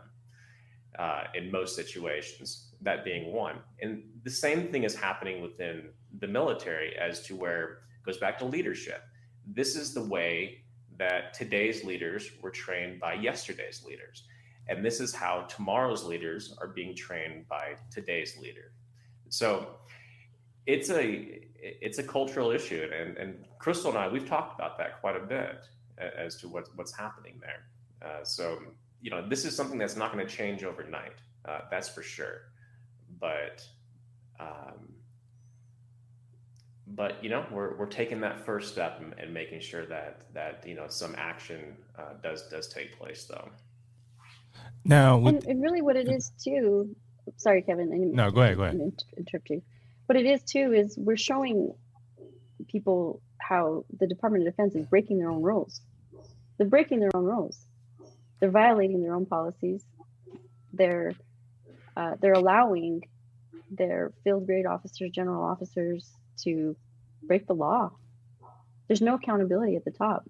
in most situations, that being one. And the same thing is happening within the military as to where it goes back to leadership. This is the way that today's leaders were trained by yesterday's leaders. And this is how tomorrow's leaders are being trained by today's leader. So it's a cultural issue. And Crystal and I, we've talked about that quite a bit as to what's happening there. So this is something that's not going to change overnight. That's for sure. But we're taking that first step and making sure that some action does take place, though. Now, and really, what it is too. Sorry, Kevin. No, go ahead. Interrupt you. What it is too is we're showing people how the Department of Defense is breaking their own rules. They're breaking their own rules. They're violating their own policies. They're allowing their field grade officers, general officers, to break the law. There's no accountability at the top.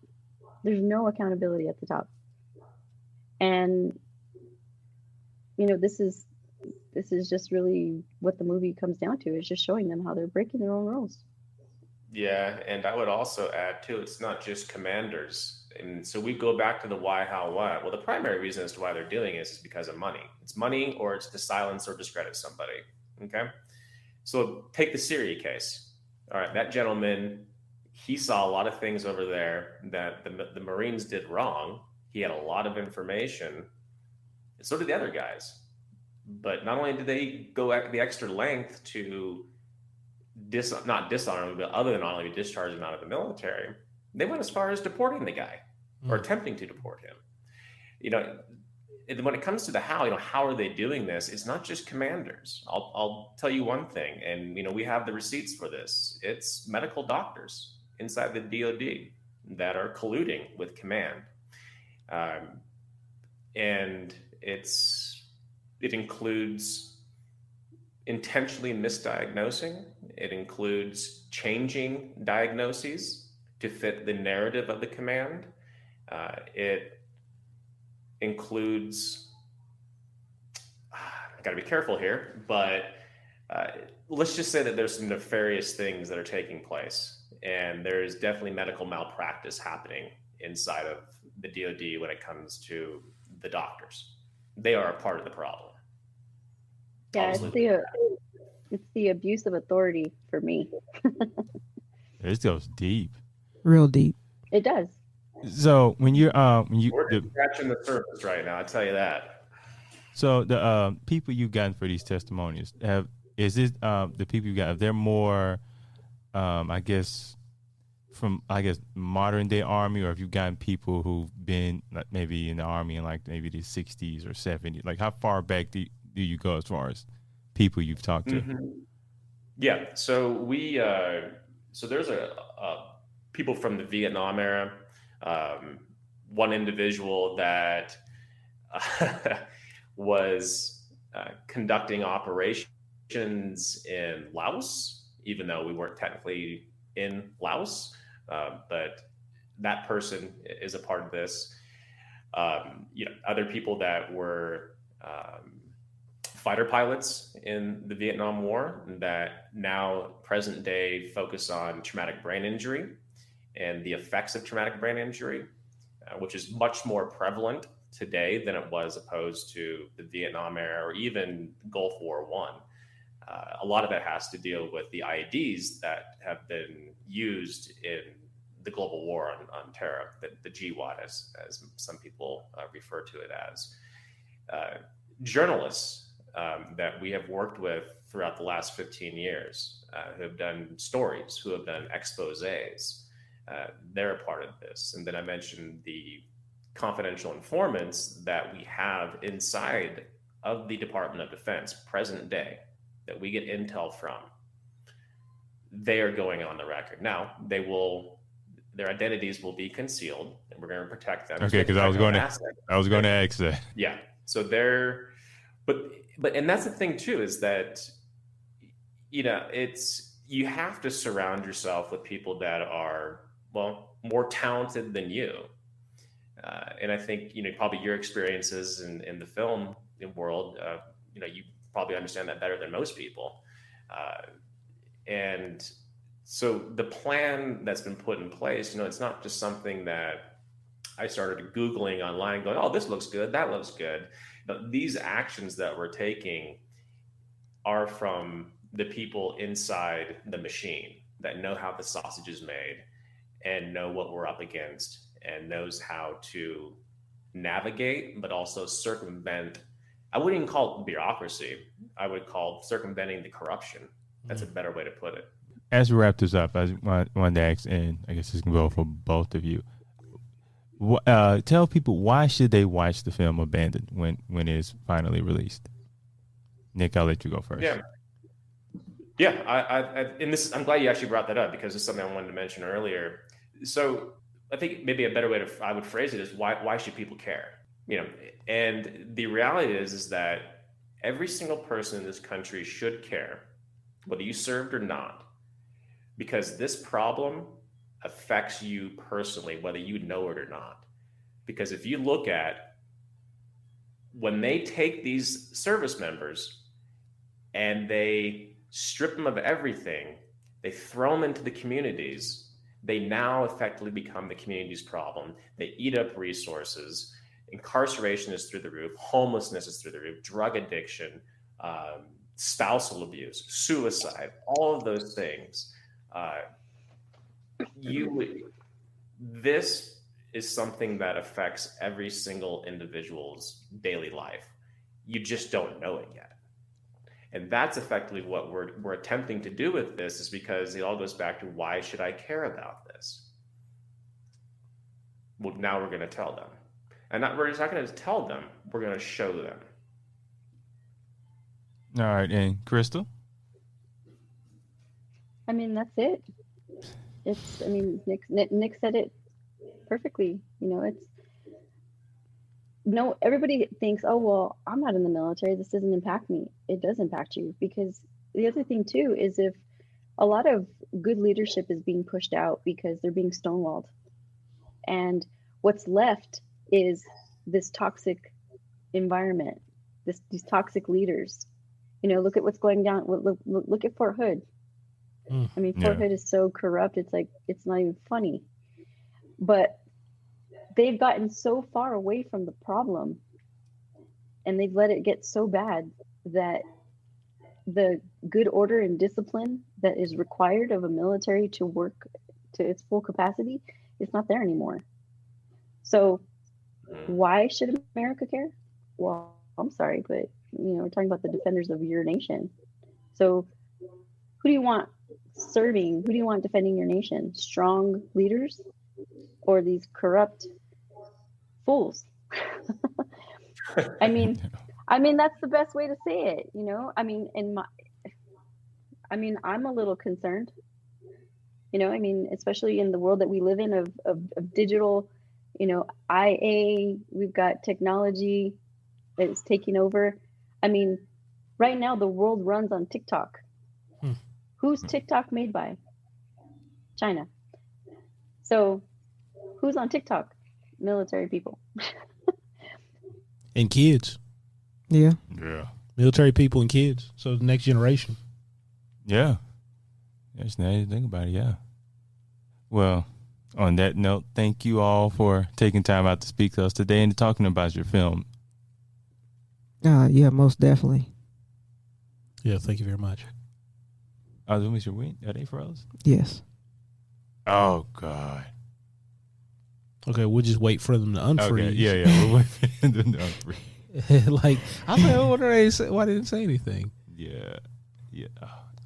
And this is just really what the movie comes down to, is just showing them how they're breaking their own rules. Yeah, and I would also add too, it's not just commanders. And so we go back to the why, how, what. Well, the primary reason as to why they're doing it is because of money. It's money, or it's to silence or discredit somebody. Okay. So take the Syria case. All right. That gentleman, he saw a lot of things over there that the Marines did wrong. He had a lot of information. And so did the other guys. But not only did they go the extra length to not dishonorably, but other than honorably discharging out of the military, they went as far as deporting the guy or attempting to deport him. When it comes to the how are they doing this? It's not just commanders. I'll tell you one thing, and we have the receipts for this. It's medical doctors inside the DoD that are colluding with command, and it includes intentionally misdiagnosing. It includes changing diagnoses to fit the narrative of the command. It includes, I got to be careful here, but let's just say that there's some nefarious things that are taking place, and there's definitely medical malpractice happening inside of the DoD when it comes to the doctors. They are a part of the problem. Yeah, it's the abuse of authority for me. This goes deep. Real deep. It does. So when We're scratching the surface right now, I'll tell you that. So the people you've gotten for these testimonials, the people you got, are there more, from modern day Army, or have you gotten people who've been maybe in the Army in like maybe the 60s or 70s? Like how far back do you go as far as people you've talked to? Mm-hmm. Yeah, so there's people from the Vietnam era. One individual that was conducting operations in Laos, even though we weren't technically in Laos, but that person is a part of this. Other people that were fighter pilots in the Vietnam War that now present day focus on traumatic brain injury and the effects of traumatic brain injury, which is much more prevalent today than it was opposed to the Vietnam era or even Gulf War I. A lot of that has to deal with the IEDs that have been used in the global war on terror, the GWAT, as some people refer to it as. Journalists that we have worked with throughout the last 15 years who have done stories, who have done exposés, they're a part of this. And then I mentioned the confidential informants that we have inside of the Department of Defense, present day, that we get intel from. They are going on the record. Now, their identities will be concealed, and we're going to protect them. Okay, because I was going to ask that. Yeah. So and that's the thing too, is that, you have to surround yourself with people that are, more talented than you. And I think, probably your experiences in the film world, you probably understand that better than most people. And so the plan that's been put in place, it's not just something that I started Googling online going, oh, this looks good, that looks good. But these actions that we're taking are from the people inside the machine that know how the sausage is made and know what we're up against and knows how to navigate, but also circumvent. I wouldn't even call it bureaucracy. I would call circumventing the corruption. That's a better way to put it. As we wrap this up, I wanted to ask, and I guess this can go for both of you. Tell people, why should they watch the film Abandoned when it's finally released? Nick, I'll let you go first. Yeah. I'm glad you actually brought that up, because it's something I wanted to mention earlier. So I think maybe a better way I would phrase it is why should people care? And the reality is that every single person in this country should care, whether you served or not, because this problem affects you personally, whether you know it or not. Because if you look at when they take these service members and they strip them of everything, they throw them into the communities, they now effectively become the community's problem. They eat up resources. Incarceration is through the roof. Homelessness is through the roof. Drug addiction, spousal abuse, suicide, all of those things. This is something that affects every single individual's daily life. You just don't know it yet. And that's effectively what we're attempting to do with this, is because it all goes back to, why should I care about this? Well, now we're going to tell them. And we're just not going to tell them, we're going to show them. All right, and Crystal? I mean, that's it. It's, I mean, Nick said it perfectly. You know, it's, no, everybody thinks, oh, well, I'm not in the military, this doesn't impact me. It does impact you, because the other thing too is, if a lot of good leadership is being pushed out because they're being stonewalled, and what's left is this toxic environment, these toxic leaders. You know, look at what's going down. Look at Fort Hood. I mean, Fort Hood is so corrupt. It's like, it's not even funny. But they've gotten so far away from the problem, and they've let it get so bad that the good order and discipline that is required of a military to work to its full capacity is not there anymore. So why should America care? Well, I'm sorry, but you know, we're talking about the defenders of your nation. So who do you want serving? Who do you want defending your nation? Strong leaders, or these corrupt fools? I mean, that's the best way to say it, you know? I mean, I'm a little concerned, you know, I mean, especially in the world that we live in of digital, you know, IA, we've got technology that is taking over. I mean, right now the world runs on TikTok. Who's TikTok made by? China. So who's on TikTok? Military people. And kids. Yeah. Yeah. Military people and kids. So the next generation. Yeah. That's now you think about it, yeah. Well, on that note, thank you all for taking time out to speak to us today and talking about your film. Yeah, most definitely. Yeah, thank you very much. Oh, let me see. Are they froze? Yes. Oh, God. Okay, we'll just wait for them to unfreeze. Okay, yeah. We'll wait for them to unfreeze. Like, I was like, why didn't they say anything? Yeah.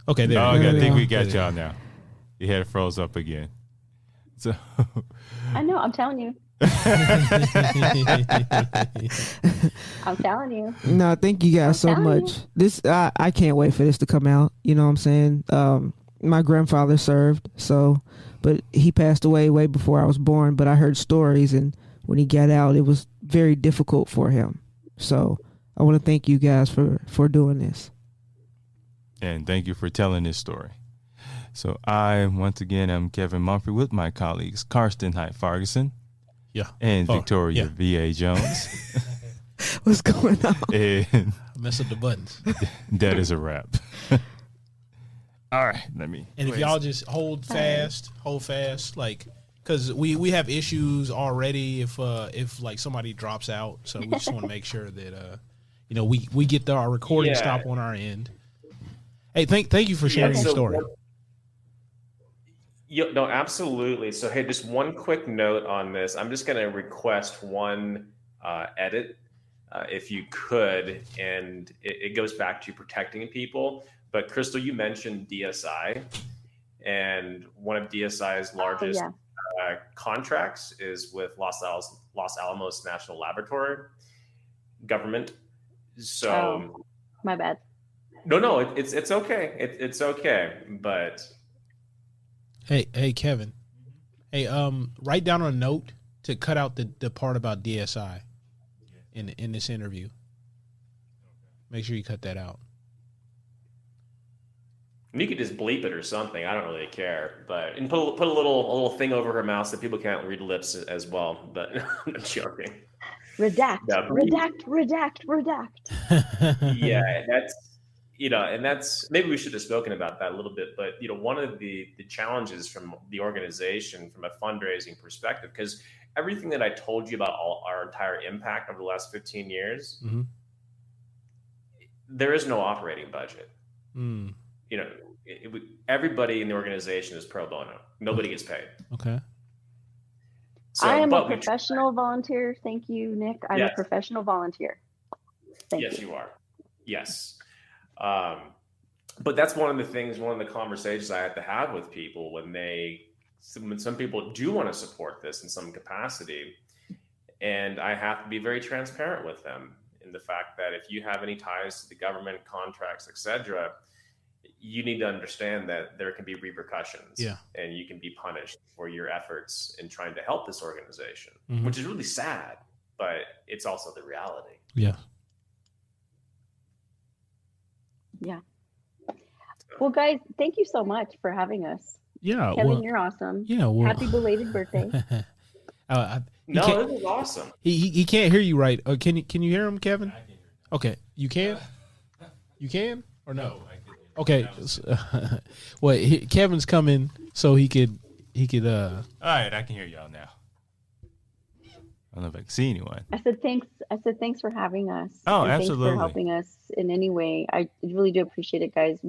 Okay, there. Okay, I think we go. got y'all now. You had it froze up again. So I know, I'm telling you. I'm telling you. No, thank you guys so much. This I can't wait for this to come out. You know what I'm saying? My grandfather served, but he passed away way before I was born. But I heard stories, and when he got out, it was very difficult for him. So I want to thank you guys for doing this. And thank you for telling this story. So I, once again, am Kevin Mumphrey with my colleagues, Karsten Height Farguson. Yeah. And Victoria V.A. Jones. What's going on? And mess up the buttons. That is a wrap. All right, And if y'all just hold fast, like, because we have issues already if like somebody drops out, so we just want to make sure that you know, we get our recording stop on our end. Hey, thank you for sharing your story. No, absolutely. So, hey, just one quick note on this. I'm just going to request one edit, if you could, and it goes back to protecting people. But Crystal, you mentioned DSI, and one of DSI's largest contracts is with Los Alamos National Laboratory government. So, my bad. No, it's okay. It's okay, but. Hey, Kevin. Hey, write down a note to cut out the part about DSI in this interview. Make sure you cut that out. You could just bleep it or something. I don't really care, but and put a little thing over her mouth so people can't read lips as well. But I'm joking. Redact. Yeah, that's maybe we should have spoken about that a little bit. But one of the challenges from the organization, from a fundraising perspective, because everything that I told you about our entire impact over the last 15 years, there is no operating budget. Everybody in the organization is pro bono. Nobody gets paid. Okay. So, I am a professional volunteer. Thank you, Nick. I'm a professional volunteer. Thank you. You are. Yes. But that's one of the things, one of the conversations I have to have with people when some people do want to support this in some capacity. And I have to be very transparent with them in the fact that if you have any ties to the government, contracts, etc., you need to understand that there can be repercussions, and you can be punished for your efforts in trying to help this organization, which is really sad, but it's also the reality. Yeah. Yeah. Well, guys, thank you so much for having us. Yeah. Kevin, you're awesome. Yeah. Well, happy belated birthday. No, this is awesome. He can't hear you right. Can you hear him, Kevin? I can hear him. Okay, you can. You can or no? Okay. Well, Kevin's coming, so he could. All right, I can hear y'all now. I don't know if I can see anyone. I said thanks for having us. Oh, and absolutely. Thanks for helping us in any way. I really do appreciate it, guys.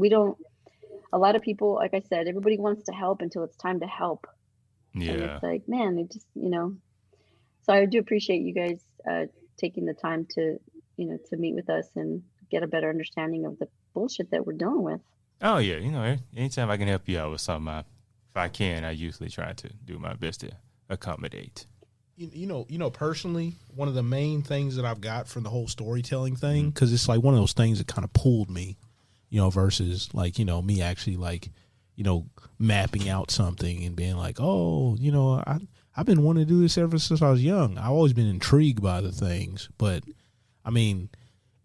A lot of people, like I said, everybody wants to help until it's time to help. Yeah. And it's like, man, it just, so I do appreciate you guys taking the time to meet with us and get a better understanding of the bullshit that we're dealing with. Oh yeah, anytime I can help you out with something, if I can, I usually try to do my best to accommodate. Personally, one of the main things that I've got from the whole storytelling thing, because it's like one of those things that kind of pulled me, versus like, me actually like, mapping out something and being like, oh, I've been wanting to do this ever since I was young. I've always been intrigued by the things, but I mean,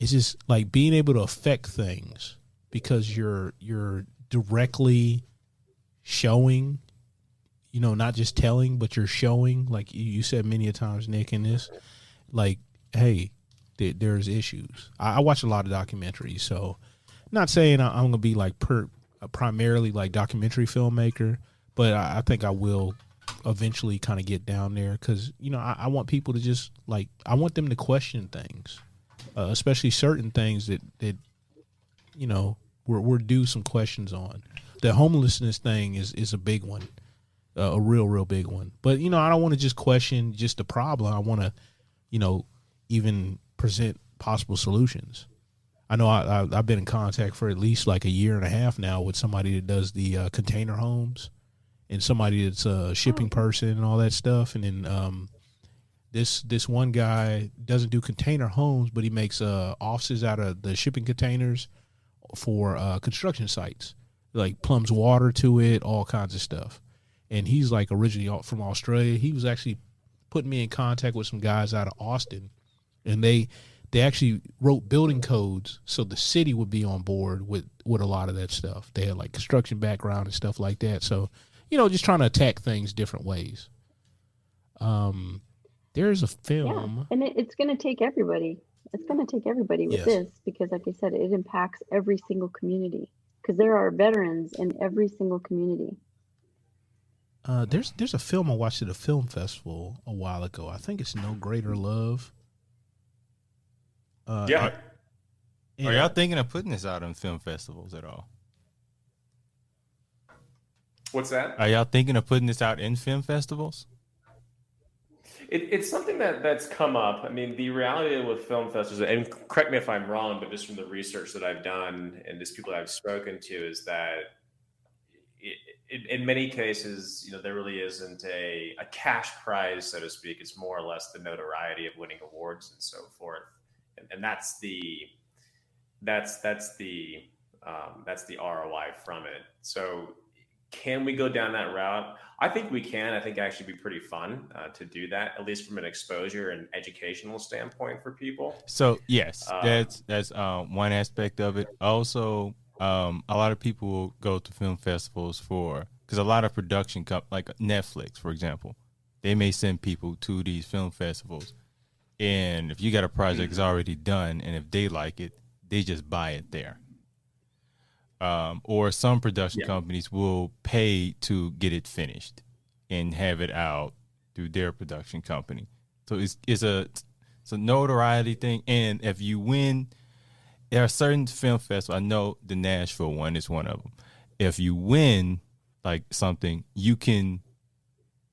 it's just like being able to affect things because you're directly showing, not just telling, but you're showing, like you said many a times, Nick, in this, like, hey, there's issues. I watch a lot of documentaries, so not saying I'm going to be like primarily like documentary filmmaker, but I think I will eventually kind of get down there because, I want people to just like, I want them to question things, especially certain things that we're due some questions on. The homelessness thing is a big one, a real big one. But, I don't want to just question just the problem. I want to, even present possible solutions. I know I've been in contact for at least like a year and a half now with somebody that does the container homes and somebody that's a shipping person and all that stuff. And then this one guy doesn't do container homes, but he makes offices out of the shipping containers for construction sites, like plumbs water to it, all kinds of stuff. And he's like originally from Australia. He was actually putting me in contact with some guys out of Austin, and they actually wrote building codes so the city would be on board with a lot of that stuff. They had like construction background and stuff like that. So, just trying to attack things different ways. There's a film. Yeah, and it's going to take everybody. It's going to take everybody with this because, like I said, it impacts every single community because there are veterans in every single community. There's a film I watched at a film festival a while ago. I think it's No Greater Love. Are y'all thinking of putting this out on film festivals at all? What's that? Are y'all thinking of putting this out in film festivals? It's something that's come up. I mean, the reality with film festivals, and correct me if I'm wrong, but just from the research that I've done and just people I've spoken to, is that in many cases, there really isn't a cash prize, so to speak. It's more or less the notoriety of winning awards and so forth. And that's the ROI from it. So can we go down that route? I think we can. I think it actually be pretty fun to do that, at least from an exposure and educational standpoint for people. So yes, that's one aspect of it. Also, a lot of people will go to film festivals because a lot of production like Netflix, for example, they may send people to these film festivals. And if you got a project that's already done, and if they like it, they just buy it there. Or some production companies will pay to get it finished and have it out through their production company. So it's a notoriety thing. And if you win, there are certain film festivals. I know the Nashville one is one of them. If you win like something, it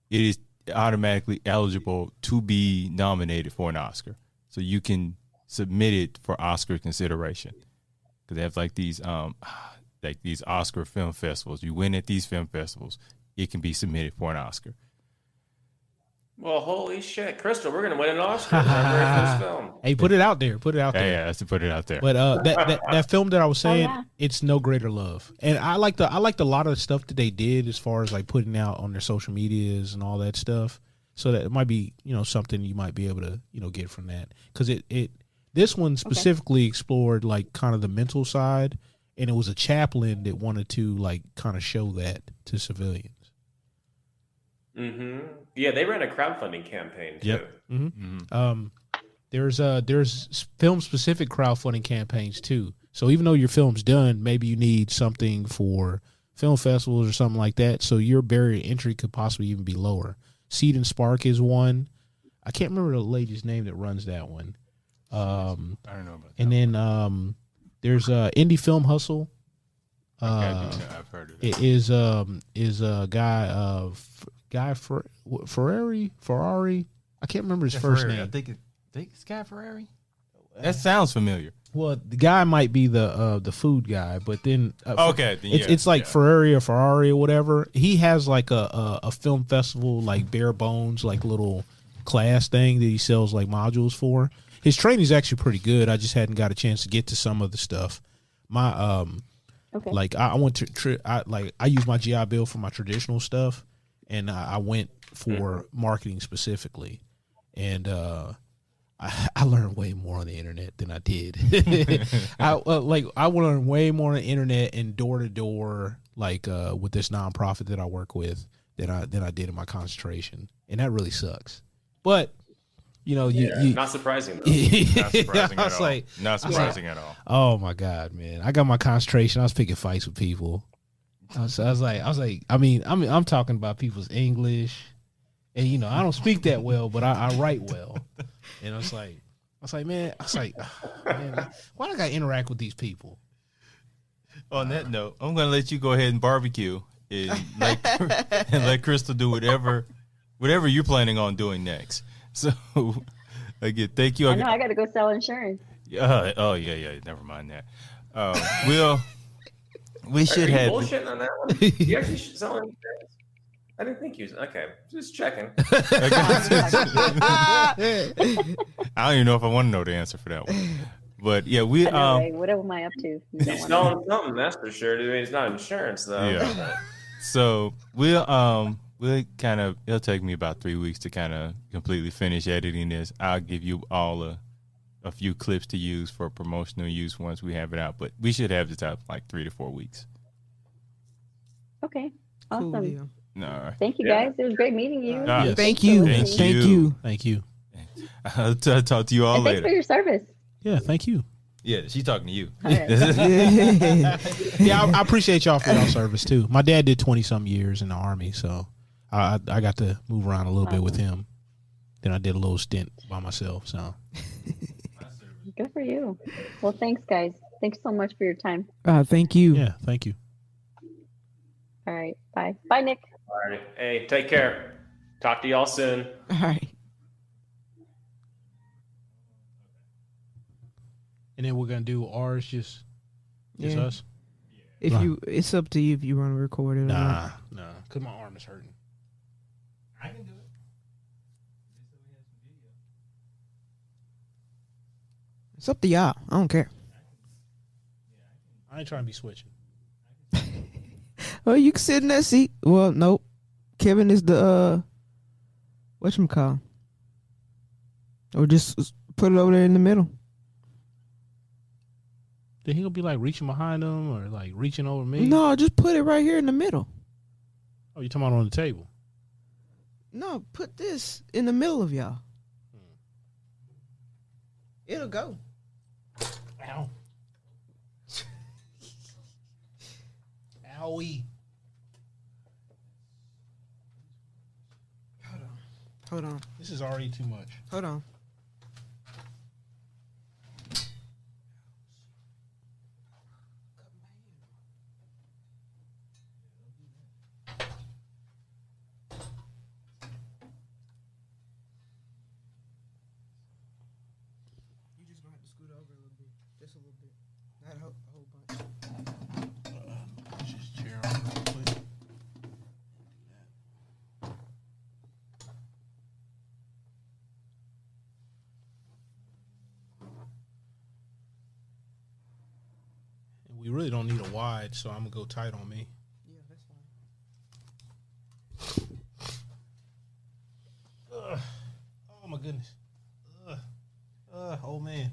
is automatically eligible to be nominated for an Oscar. So you can submit it for Oscar consideration. because they have like these Oscar film festivals. You win at these film festivals, it can be submitted for an Oscar. Well, holy shit, Crystal, we're gonna win an Oscar. It's our very first film. Hey, put it out there. Put it out there. Yeah, that's to put it out there. But that film that I was saying, yeah. it's No Greater Love, and I liked a lot of the stuff that they did as far as like putting out on their social medias and all that stuff. So that it might be something you might be able to get from that, because this one specifically explored like kind of the mental side, and it was a chaplain that wanted to like kind of show that to civilians. Mm-hmm. Yeah, they ran a crowdfunding campaign too. Yep. Mm-hmm. There's film specific crowdfunding campaigns too. So even though your film's done, maybe you need something for film festivals or something like that. So your barrier to entry could possibly even be lower. Seed and Spark is one. I can't remember the lady's name that runs that one. I don't know about that. And then there's Indie Film Hustle. I've heard of that. It is a guy Ferrari. I can't remember his first Ferrari. name. I think it's Guy Ferrari. That sounds familiar. Well, the guy might be the food guy, but then it's like Ferrari or whatever. He has like a film festival, like bare bones, like little class thing that he sells like modules for. His training is actually pretty good. I just hadn't got a chance to get to some of the stuff. My like I went to I use my GI Bill for my traditional stuff, and I went for marketing specifically, and I learned way more on the internet than I did. I learned way more on the internet and door to door, like with this nonprofit that I work with, than I did in my concentration, and that really sucks. But you not surprising. Though. Not surprising at all. Oh my God, man! I got my concentration. I was picking fights with people. I was like, I mean, I'm talking about people's English, and I don't speak that well, but I write well. And I was like, man, why do I gotta interact with these people? On that note, I'm gonna let you go ahead and barbecue and let Crystal do whatever you're planning on doing next. So, again, thank you. I know I got to go sell insurance. Yeah. Never mind that. We should have bullshitting on that one. You actually should sell insurance. I didn't think you was okay. Just checking. I don't even know if I want to know the answer for that one. But yeah, I know, right? What am I up to? He's selling something, that's for sure. I mean, it's not insurance though. Yeah. So we'll kind of, it'll take me about 3 weeks to kind of completely finish editing this. I'll give you all a few clips to use for promotional use once we have it out, but we should have this out like 3 to 4 weeks. Okay. Awesome. Cool deal. No. Thank you guys. It was great meeting you. Yes. Thank you. Thank you. I'll talk to you all And later. thanks for your service. Yeah, thank you. Yeah, she's talking to you. All right. Yeah, I appreciate y'all for y'all service too. My dad did 20-some years in the Army, so I got to move around a little bit with him. Then I did a little stint by myself. So Good for you. Well, thanks, guys. Thanks so much for your time. Thank you. yeah, thank you. All right. Bye. Bye, Nick. All right. Hey, take care. Talk to y'all soon. All right. And then we're gonna do ours, just Yeah. us. It's up to you if you want to record it or not. Nah, because my arm is hurting. I can do it. It's up to y'all. I don't care. I ain't trying to be switching. Oh, you can sit in that seat. Well, nope. Kevin is the whatchamacall. Or just put it over there in the middle. Then he gonna be like reaching behind him or like reaching over me? No, just put it right here in the middle. Oh, you talking about on the table? No, put this in the middle of y'all. It'll go. Ow. Owie. Hold on. This is already too much. Hold on. You just gonna have to scoot over a little bit. Just a little bit. I had a whole bunch. Push this chair on real quick. And we really don't need a wide, so I'm gonna go tight on me. Yeah, that's fine. Oh my goodness. Oh man.